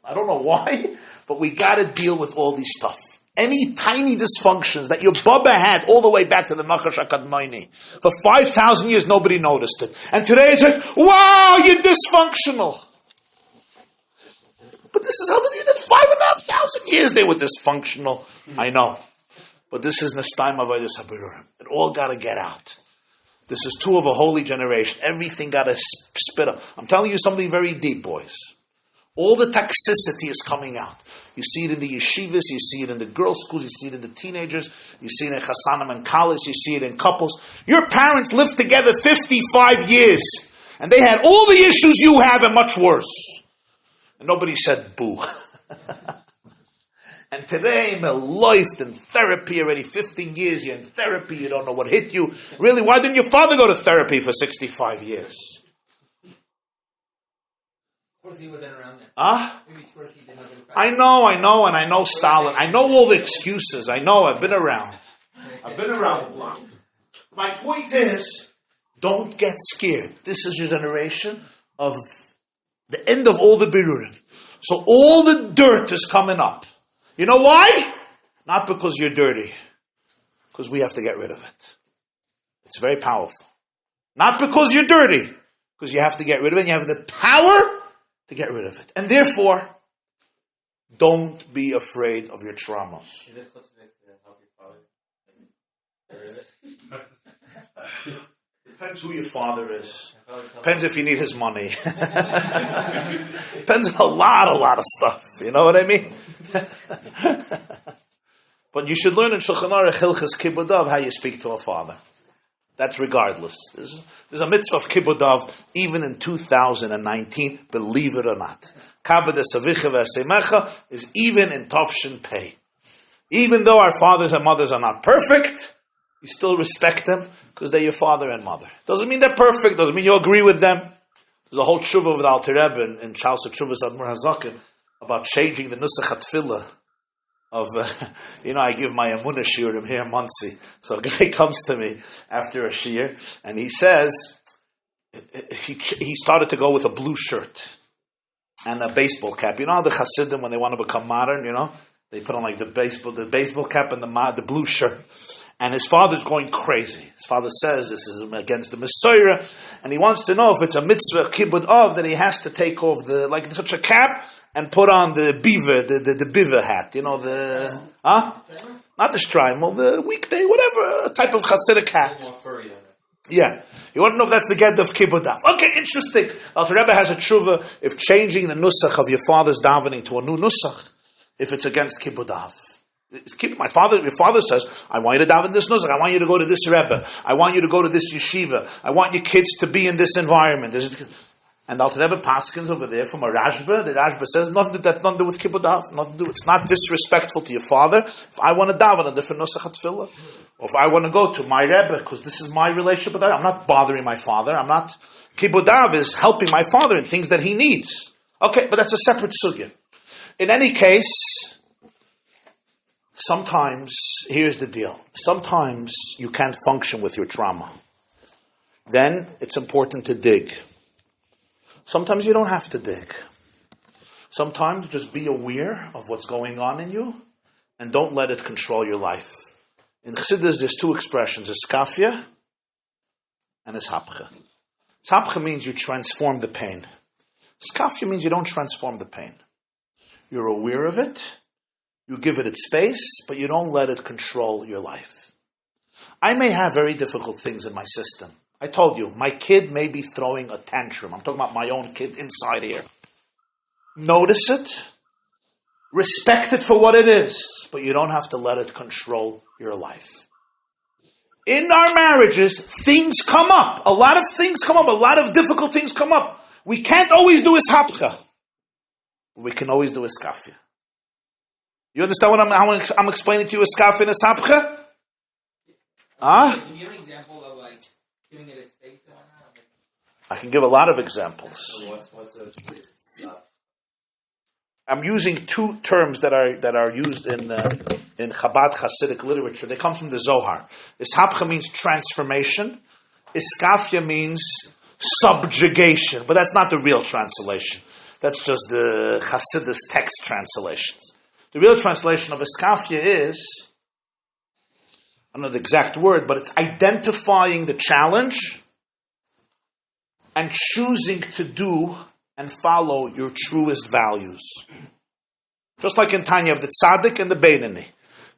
I don't know why, but we got to deal with all these stuff. Any tiny dysfunctions that your Baba had all the way back to the Nachash HaKadmoni. For 5,000 years, nobody noticed it. And today it's like, wow, you're dysfunctional. But this is how they did it. 5,500 years they were dysfunctional. I know. But this is Nestaim Avodas HaBirurim. It all got to get out. This is two of a holy generation. Everything got to spit up. I'm telling you something very deep, boys. All the toxicity is coming out. You see it in the yeshivas, you see it in the girls' schools, you see it in the teenagers, you see it in chasanim and college, you see it in couples. Your parents lived together 55 years, and they had all the issues you have and much worse. And nobody said boo. And today, my life in therapy already 15 years, you're in therapy, you don't know what hit you. Really, why didn't your father go to therapy for 65 years? I know, and I know Stalin. I know all the excuses. I know, I've been around. The block. My point is, don't get scared. This is your generation of the end of all the birurim. So all the dirt is coming up. You know why? Not because you're dirty. Because we have to get rid of it. It's very powerful. Not because you're dirty. Because you have to get rid of it. And you have the power to get rid of it. And therefore, Don't be afraid of your traumas. Is it chutzpah to help your father? Depends who your father is. Depends if you need his money. Depends on a lot of stuff. You know what I mean? But you should learn in Shulchan Aruch Hilchos Kibud Av how you speak to a father. That's regardless. There's a mitzvah of Kibud Av even in 2019, believe it or not. Chabad Esavicha V'Asemecha is even in Tafshin Pei. Even though our fathers and mothers are not perfect, you still respect them because they're your father and mother. Doesn't mean they're perfect. Doesn't mean you agree with them. There's a whole tshuva with Alter Rebbe in Charles Tshuvas Admor Hazaken about changing the Nusach HaTfilah of, I give my Amunah shiurim here in Muncie. So a guy comes to me after a shiur and he says, he started to go with a blue shirt and a baseball cap. You know how the Hasidim, when they want to become modern, they put on like the baseball cap and the blue shirt. And his father's going crazy. His father says this is against the Messiah, and he wants to know if it's a mitzvah kibud of that he has to take off such a cap and put on the beaver, the beaver hat. Not the shtreimel, the weekday, whatever type of Hasidic hat. Yeah. You want to know if that's the get of kibud av. Okay, interesting. Alter Rebbe has a tshuva if changing the nusach of your father's davening to a new nusach, if it's against kibud av. Your father says, I want you to daven this nusach, I want you to go to this Rebbe, I want you to go to this yeshiva, I want your kids to be in this environment. And Alter Rebbe paskins over there from a Rashba. The Rashba says, nothing to do with kibbud av, nothing to do. It's not disrespectful to your father. If I want to daven a different nusach tefillah, or if I want to go to my Rebbe, because this is my relationship with him, I'm not bothering my father. Kibbud av is helping my father in things that he needs. Okay, but that's a separate sugya. In any case, sometimes, here's the deal. Sometimes you can't function with your trauma. Then it's important to dig. Sometimes you don't have to dig. Sometimes just be aware of what's going on in you and don't let it control your life. In Chassidus, there's two expressions, iskafia and ishapcha. Ishapcha means you transform the pain. Iskafia means you don't transform the pain. You're aware of it, you give it its space, but you don't let it control your life. I may have very difficult things in my system. I told you, my kid may be throwing a tantrum. I'm talking about my own kid inside here. Notice it, respect it for what it is, but you don't have to let it control your life. In our marriages, things come up. A lot of things come up. A lot of difficult things come up. We can't always do ishapcha. We can always do iskafia. You understand what I'm explaining to you, iskafia and ishapcha? Can you give an example of giving it its space? I can give a lot of examples. What's I'm using two terms that are used in Chabad Hasidic literature. They come from the Zohar. Ishapcha means transformation. Iskafia means subjugation. But that's not the real translation. That's just the Hasidus text translations. The real translation of Iskafia is, I don't know the exact word, but it's identifying the challenge and choosing to do and follow your truest values. Just like in Tanya of the tzaddik and the Beinani.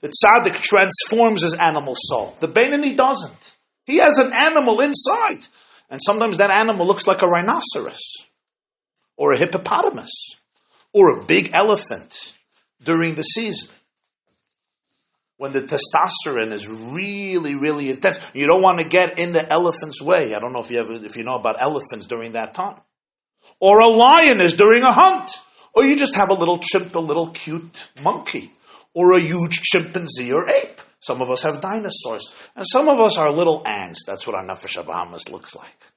The tzaddik transforms his animal soul. The Beinani doesn't. He has an animal inside. And sometimes that animal looks like a rhinoceros or a hippopotamus or a big elephant during the season. When the testosterone is really, really intense. You don't want to get in the elephant's way. I don't know if you know about elephants during that time. Or a lioness during a hunt. Or you just have a little chimp, a little cute monkey. Or a huge chimpanzee or ape. Some of us have dinosaurs. And some of us are little ants. That's what our Nefesh Abahamas looks like.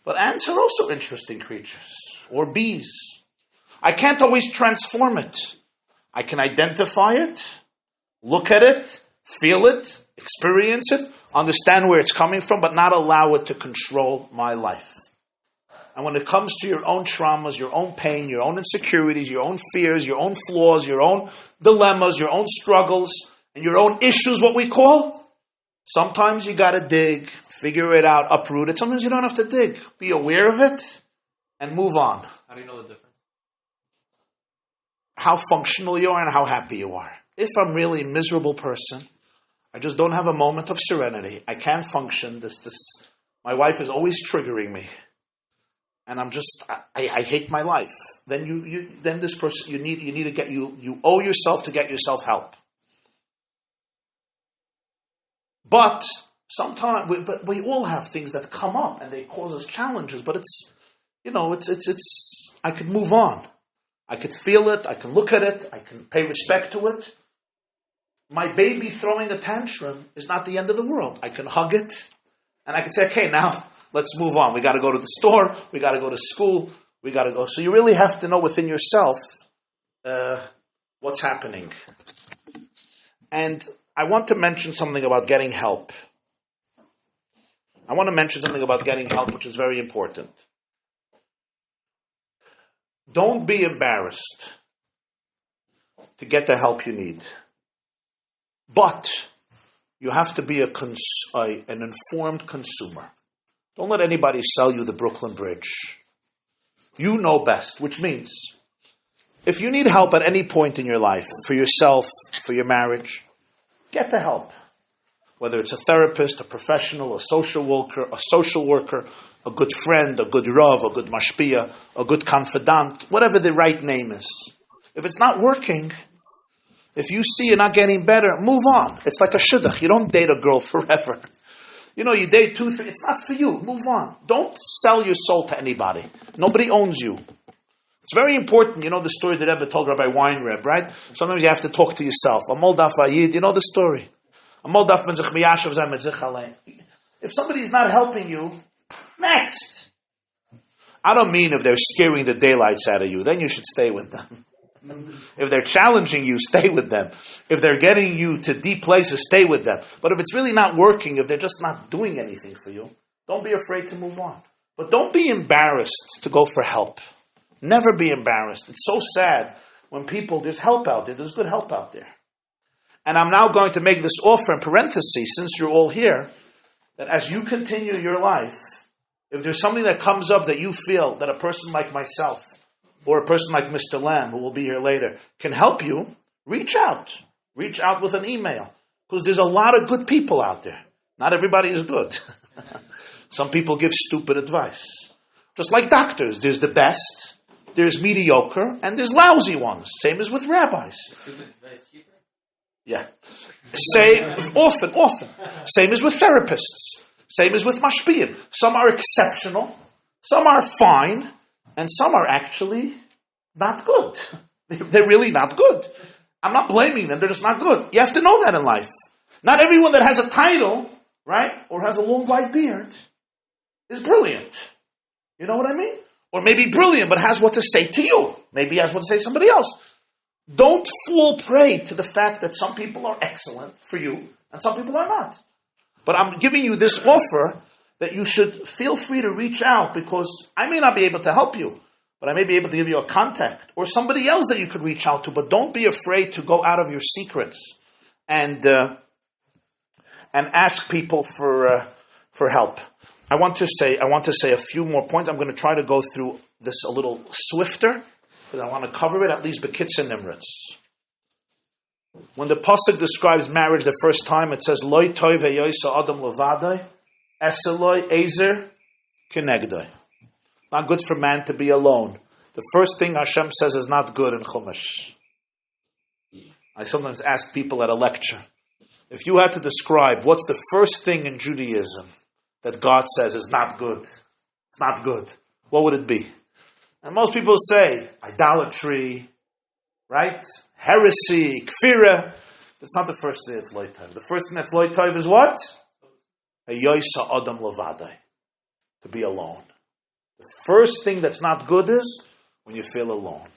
But ants are also interesting creatures. Or bees. I can't always transform it. I can identify it, look at it, feel it, experience it, understand where it's coming from, but not allow it to control my life. And when it comes to your own traumas, your own pain, your own insecurities, your own fears, your own flaws, your own dilemmas, your own struggles, and your own issues, what we call, sometimes you got to dig, figure it out, uproot it. Sometimes you don't have to dig. Be aware of it and move on. How do you know the difference? how functional you are and how happy you are. If I'm really a miserable person, I just don't have a moment of serenity. I can't function. My wife is always triggering me, and I hate my life. Then this person, you need to get you owe yourself to get yourself help. But sometimes, we all have things that come up and they cause us challenges. But it's I could move on. I could feel it. I can look at it. I can pay respect to it. My baby throwing a tantrum is not the end of the world. I can hug it, and I can say, okay, now let's move on. We got to go to the store. We got to go to school. We got to go. So you really have to know within yourself what's happening. And I want to mention something about getting help. I want to mention something about getting help, which is very important. Don't be embarrassed to get the help you need. But you have to be an informed consumer. Don't let anybody sell you the Brooklyn Bridge. You know best, which means if you need help at any point in your life, for yourself, for your marriage, get the help. Whether it's a therapist, a professional, a social worker, a good friend, a good rav, a good mashpia, a good confidant, whatever the right name is. If it's not working, if you see you're not getting better, move on. It's like a shidduch. You don't date a girl forever. You date 2, 3. It's not for you. Move on. Don't sell your soul to anybody. Nobody owns you. It's very important. You know the story that Rebbe told Rabbi Weinreb, right? Sometimes you have to talk to yourself. Amoldaf Vayid, you know the story. Amoldaf ben zich miyashav zay met zich allein. If somebody's not helping you, next. I don't mean if they're scaring the daylights out of you, then you should stay with them. If they're challenging you, stay with them. If they're getting you to deep places, stay with them. But if it's really not working, if they're just not doing anything for you, don't be afraid to move on. But don't be embarrassed to go for help. Never be embarrassed. It's so sad when there's help out there. There's good help out there. And I'm now going to make this offer in parentheses, since you're all here, that as you continue your life, if there's something that comes up that you feel that a person like myself or a person like Mr. Lamm, who will be here later, can help you, reach out. Reach out with an email. Because there's a lot of good people out there. Not everybody is good. Some people give stupid advice. Just like doctors, there's the best, there's mediocre, and there's lousy ones. Same as with rabbis. Stupid advice cheaper? Yeah. Often. Same as with therapists. Same as with mashpiyim. Some are exceptional, some are fine, and some are actually not good. They're really not good. I'm not blaming them, they're just not good. You have to know that in life. Not everyone that has a title, right, or has a long white beard is brilliant. You know what I mean? Or maybe brilliant, but has what to say to you. Maybe has what to say to somebody else. Don't fall prey to the fact that some people are excellent for you and some people are not. But I'm giving you this offer that you should feel free to reach out, because I may not be able to help you, but I may be able to give you a contact or somebody else that you could reach out to. But don't be afraid to go out of your secrets and ask people for help. I want to say a few more points. I'm going to try to go through this a little swifter, because I want to cover it at least bekitz and nimritz. When the pasuk describes marriage the first time, it says loy toiv heyoisa adam levadai eseloi ezer kenegdai. Not good for man to be alone. The first thing Hashem says is not good in Chumash. I sometimes ask people at a lecture, if you had to describe what's the first thing in Judaism that God says is not good, it's not good, what would it be? And most people say idolatry, right? Heresy, kfira. That's not the first thing that's loy tov. The first thing that's loy tov is what? Heyoisa adam levadai. To be alone. The first thing that's not good is when you feel alone.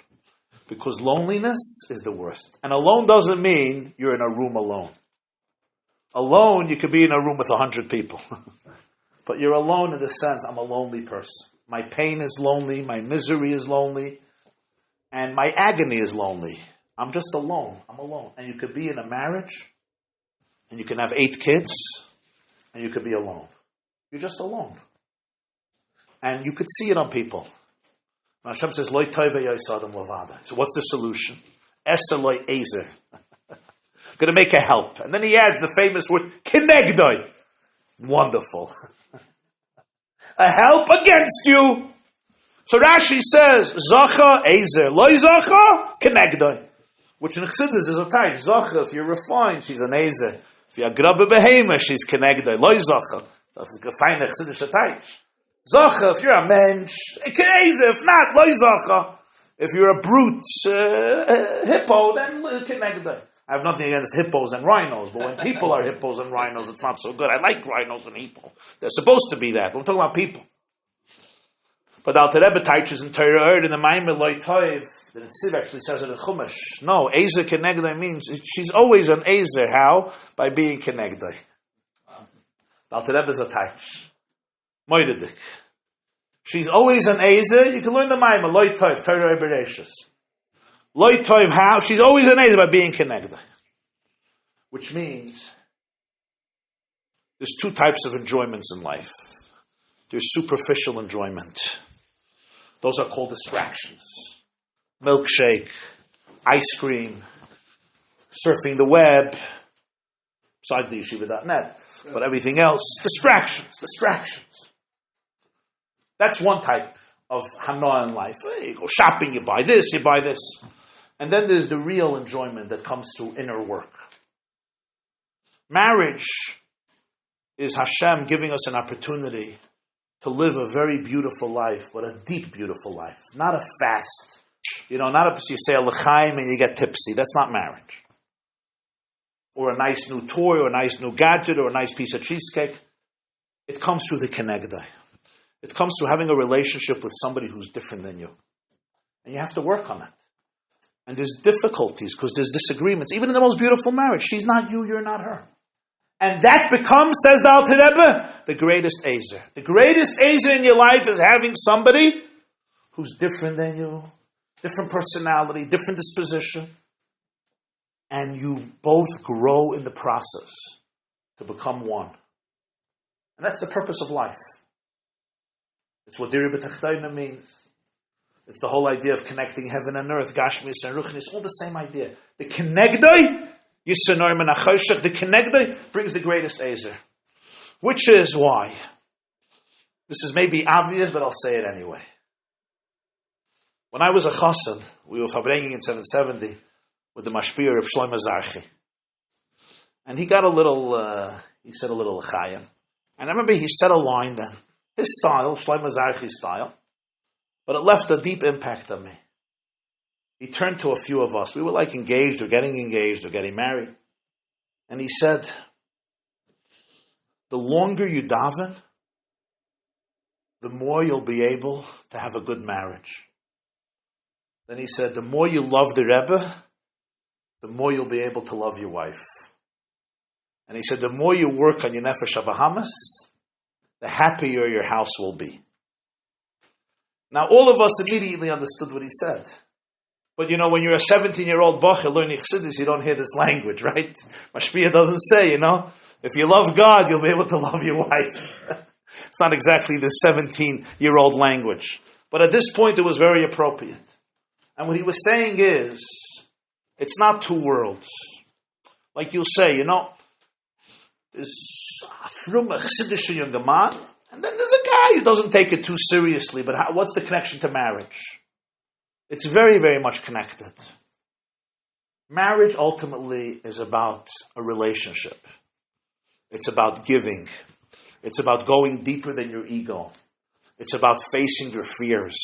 Because loneliness is the worst. And alone doesn't mean you're in a room alone. Alone, you could be in a room with 100 people. But you're alone in the sense, I'm a lonely person. My pain is lonely, my misery is lonely, and my agony is lonely. I'm just alone. I'm alone. And you could be in a marriage, and you can have 8 kids, and you could be alone. You're just alone. And you could see it on people. Hashem says, Lo tov heyoisa adam levadai. So what's the solution? Eseloi Ezer. Going to make a help. And then he adds the famous word, Kinegdoi. Wonderful. A help against you. So Rashi says, Zacha Ezer, Loi Zacha, Kinegdoi. Which in Chassidus is a type. Zacha, if you're refined, she's an Ezer. If you're a grabbe behema, she's Kinegdoi. Loi Zacha. That's a fine Chassidus a type. Zacha, if you're a mensch, Ezer. If not, Loi Zacha. If you're a brute, hippo, then Kinegdoi. I have nothing against hippos and rhinos, but when people are hippos and rhinos, it's not so good. I like rhinos and hippos. They're supposed to be that. We're talking about people. But Alter Rebbe teaches in Torah in the Maimer Loi Toiv, the Netziv actually says it in Chumash. No, Ezer Kenegdai means she's always an Ezer. How? By being Kenegdai. Alter Rebbe is a teich. Moidedik. She's always an Ezer. You can learn the Maimer Loi Toiv, Torah Bereshis. Loi Toiv, how? She's always an Ezer by being Kenegdai. Which means there's two types of enjoyments in life. There's superficial enjoyment. Those are called distractions. Milkshake, ice cream, surfing the web, besides the yeshiva.net, but everything else, distractions. That's one type of hana in life. You go shopping, you buy this. And then there's the real enjoyment that comes through inner work. Marriage is Hashem giving us an opportunity to live a very beautiful life, but a deep, beautiful life. Not a fast, not a you say a l'chaim and you get tipsy. That's not marriage. Or a nice new toy, or a nice new gadget, or a nice piece of cheesecake. It comes through the kenegdai. It comes through having a relationship with somebody who's different than you. And you have to work on that. And there's difficulties because there's disagreements. Even in the most beautiful marriage, she's not you, you're not her. And that becomes, says the Alter Rebbe, the greatest Ezer. The greatest Ezer in your life is having somebody who's different than you, different personality, different disposition, and you both grow in the process to become one. And that's the purpose of life. It's what Diri B'Tachtoina means. It's the whole idea of connecting heaven and earth, Gashmis and Ruchnis, all the same idea. The Kenegdoi, Yisanoim and Achoshech, the Kenegdoi brings the greatest Ezer. Which is why, this is maybe obvious, but I'll say it anyway. When I was a chassan, we were fabringing in 770 with the mashpir of Shlomo Zarchi. And he got he said a little l'chaim. And I remember he said a line then. His style, Shlomo Zarchi's style, but it left a deep impact on me. He turned to a few of us. We were like engaged or getting married. And he said, the longer you daven, the more you'll be able to have a good marriage. Then he said, the more you love the Rebbe, the more you'll be able to love your wife. And he said, the more you work on your nefesh habahamis, the happier your house will be. Now, all of us immediately understood what he said. But when you're a 17-year-old bacher learning chassidus, you don't hear this language, right? Mashpia doesn't say, if you love God, you'll be able to love your wife. It's not exactly the 17-year-old language. But at this point, it was very appropriate. And what he was saying is, it's not two worlds. Like you'll say, there's a frum, a chassidische young man, and then there's a guy who doesn't take it too seriously. But what's the connection to marriage? It's very, very much connected. Marriage ultimately is about a relationship. It's about giving. It's about going deeper than your ego. It's about facing your fears.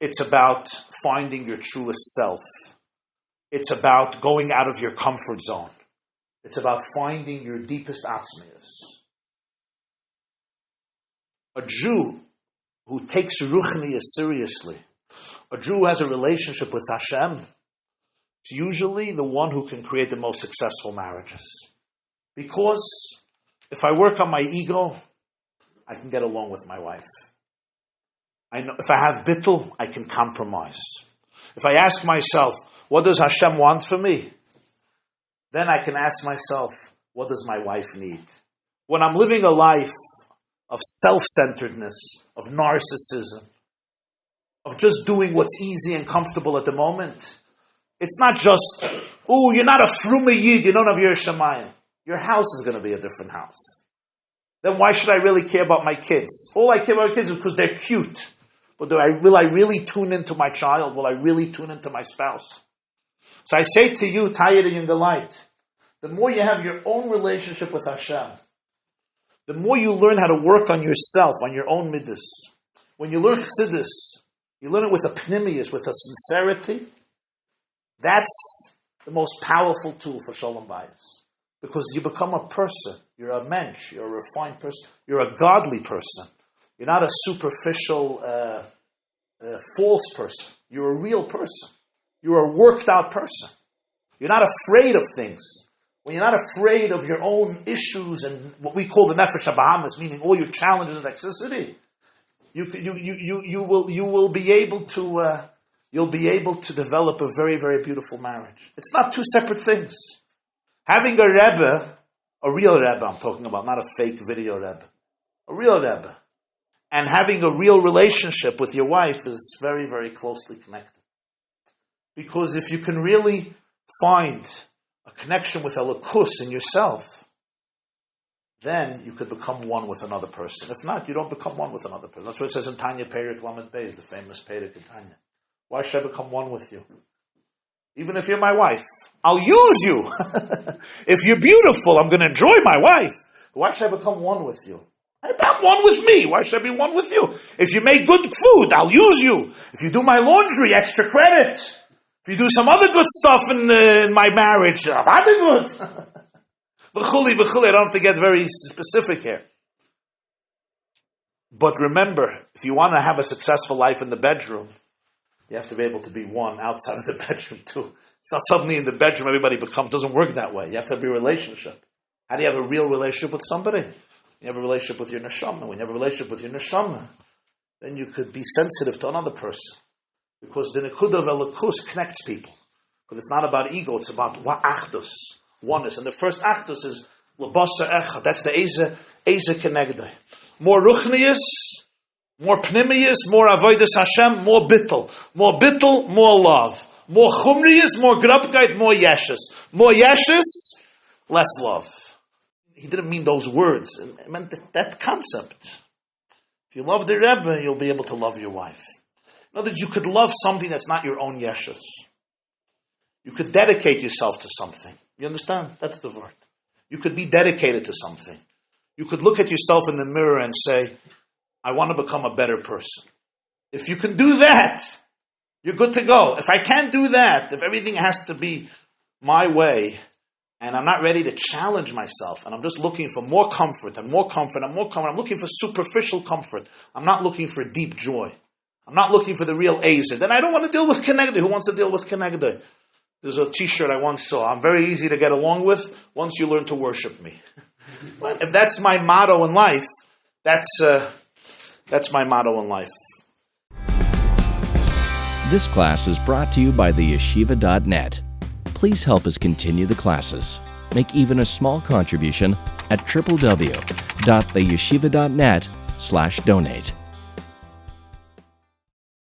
It's about finding your truest self. It's about going out of your comfort zone. It's about finding your deepest atzmius. A Jew who takes Ruchniya seriously, a Jew who has a relationship with Hashem, is usually the one who can create the most successful marriages. Because if I work on my ego, I can get along with my wife. I know if I have bittul, I can compromise. If I ask myself, what does Hashem want from me? Then I can ask myself, what does my wife need? When I'm living a life of self-centeredness, of narcissism, of just doing what's easy and comfortable at the moment, It's not just, you're not a fruma yid, you don't have your shemayim. Your house is going to be a different house. Then why should I really care about my kids? All I care about my kids is because they're cute. But will I really tune into my child? Will I really tune into my spouse? So I say to you, Tayyid and Galite, the more you have your own relationship with Hashem, the more you learn how to work on yourself, on your own midas. When you learn chassidus, you learn it with a pnimius, with a sincerity. That's the most powerful tool for shalom bayis. Because you become a person. You're a mensch. You're a refined person. You're a godly person. You're not a superficial, false person. You're a real person. You're a worked out person. You're not afraid of things. When you're not afraid of your own issues and what we call the nefesh habahamis, meaning all your challenges and toxicity, you will be able to you'll be able to develop a very, very beautiful marriage. It's not two separate things. Having a Rebbe, a real Rebbe I'm talking about, not a fake video Rebbe, a real Rebbe, and having a real relationship with your wife is very, very closely connected. Because if you can really find a connection with Elokus in yourself, then you could become one with another person. If not, you don't become one with another person. That's what it says in Tanya Perik Lamed Beis, the famous Perik in Tanya. Why should I become one with you? Even if you're my wife, I'll use you. If you're beautiful, I'm going to enjoy my wife. Why should I become one with you? I'm not one with me. Why should I be one with you? If you make good food, I'll use you. If you do my laundry, extra credit. If you do some other good stuff in my marriage, other good. V'chuli, I don't have to get very specific here. But remember, if you want to have a successful life in the bedroom, you have to be able to be one outside of the bedroom too. It's not suddenly in the bedroom everybody doesn't work that way. You have to have a relationship. How do you have a real relationship with somebody? You have a relationship with your neshama. When you have a relationship with your neshama, then you could be sensitive to another person. Because the Nekuda of Elokus connects people. Because it's not about ego, it's about achdus, oneness. And the first achdus is Labasa Echa. That's the Eze Kenegdai. More ruchnius, more pnimius, more avodas Hashem, more bittul. More bittul, more love. More chumrius, more grabkeit, more yeshes. More yeshes, less love. He didn't mean those words. It meant that concept. If you love the Rebbe, you'll be able to love your wife. In other words, you could love something that's not your own yeshes. You could dedicate yourself to something. You understand? That's the word. You could be dedicated to something. You could look at yourself in the mirror and say, I want to become a better person. If you can do that, you're good to go. If I can't do that, if everything has to be my way, and I'm not ready to challenge myself, and I'm just looking for more comfort and more comfort and more comfort, I'm looking for superficial comfort. I'm not looking for deep joy. I'm not looking for the real Azer. Then I don't want to deal with Kenegdai. Who wants to deal with Kenegdai? There's a t-shirt I once saw. I'm very easy to get along with once you learn to worship me. If that's my motto in life, that's my motto in life. This class is brought to you by theyeshiva.net. Please help us continue the classes. Make even a small contribution at www.theyeshiva.net/donate.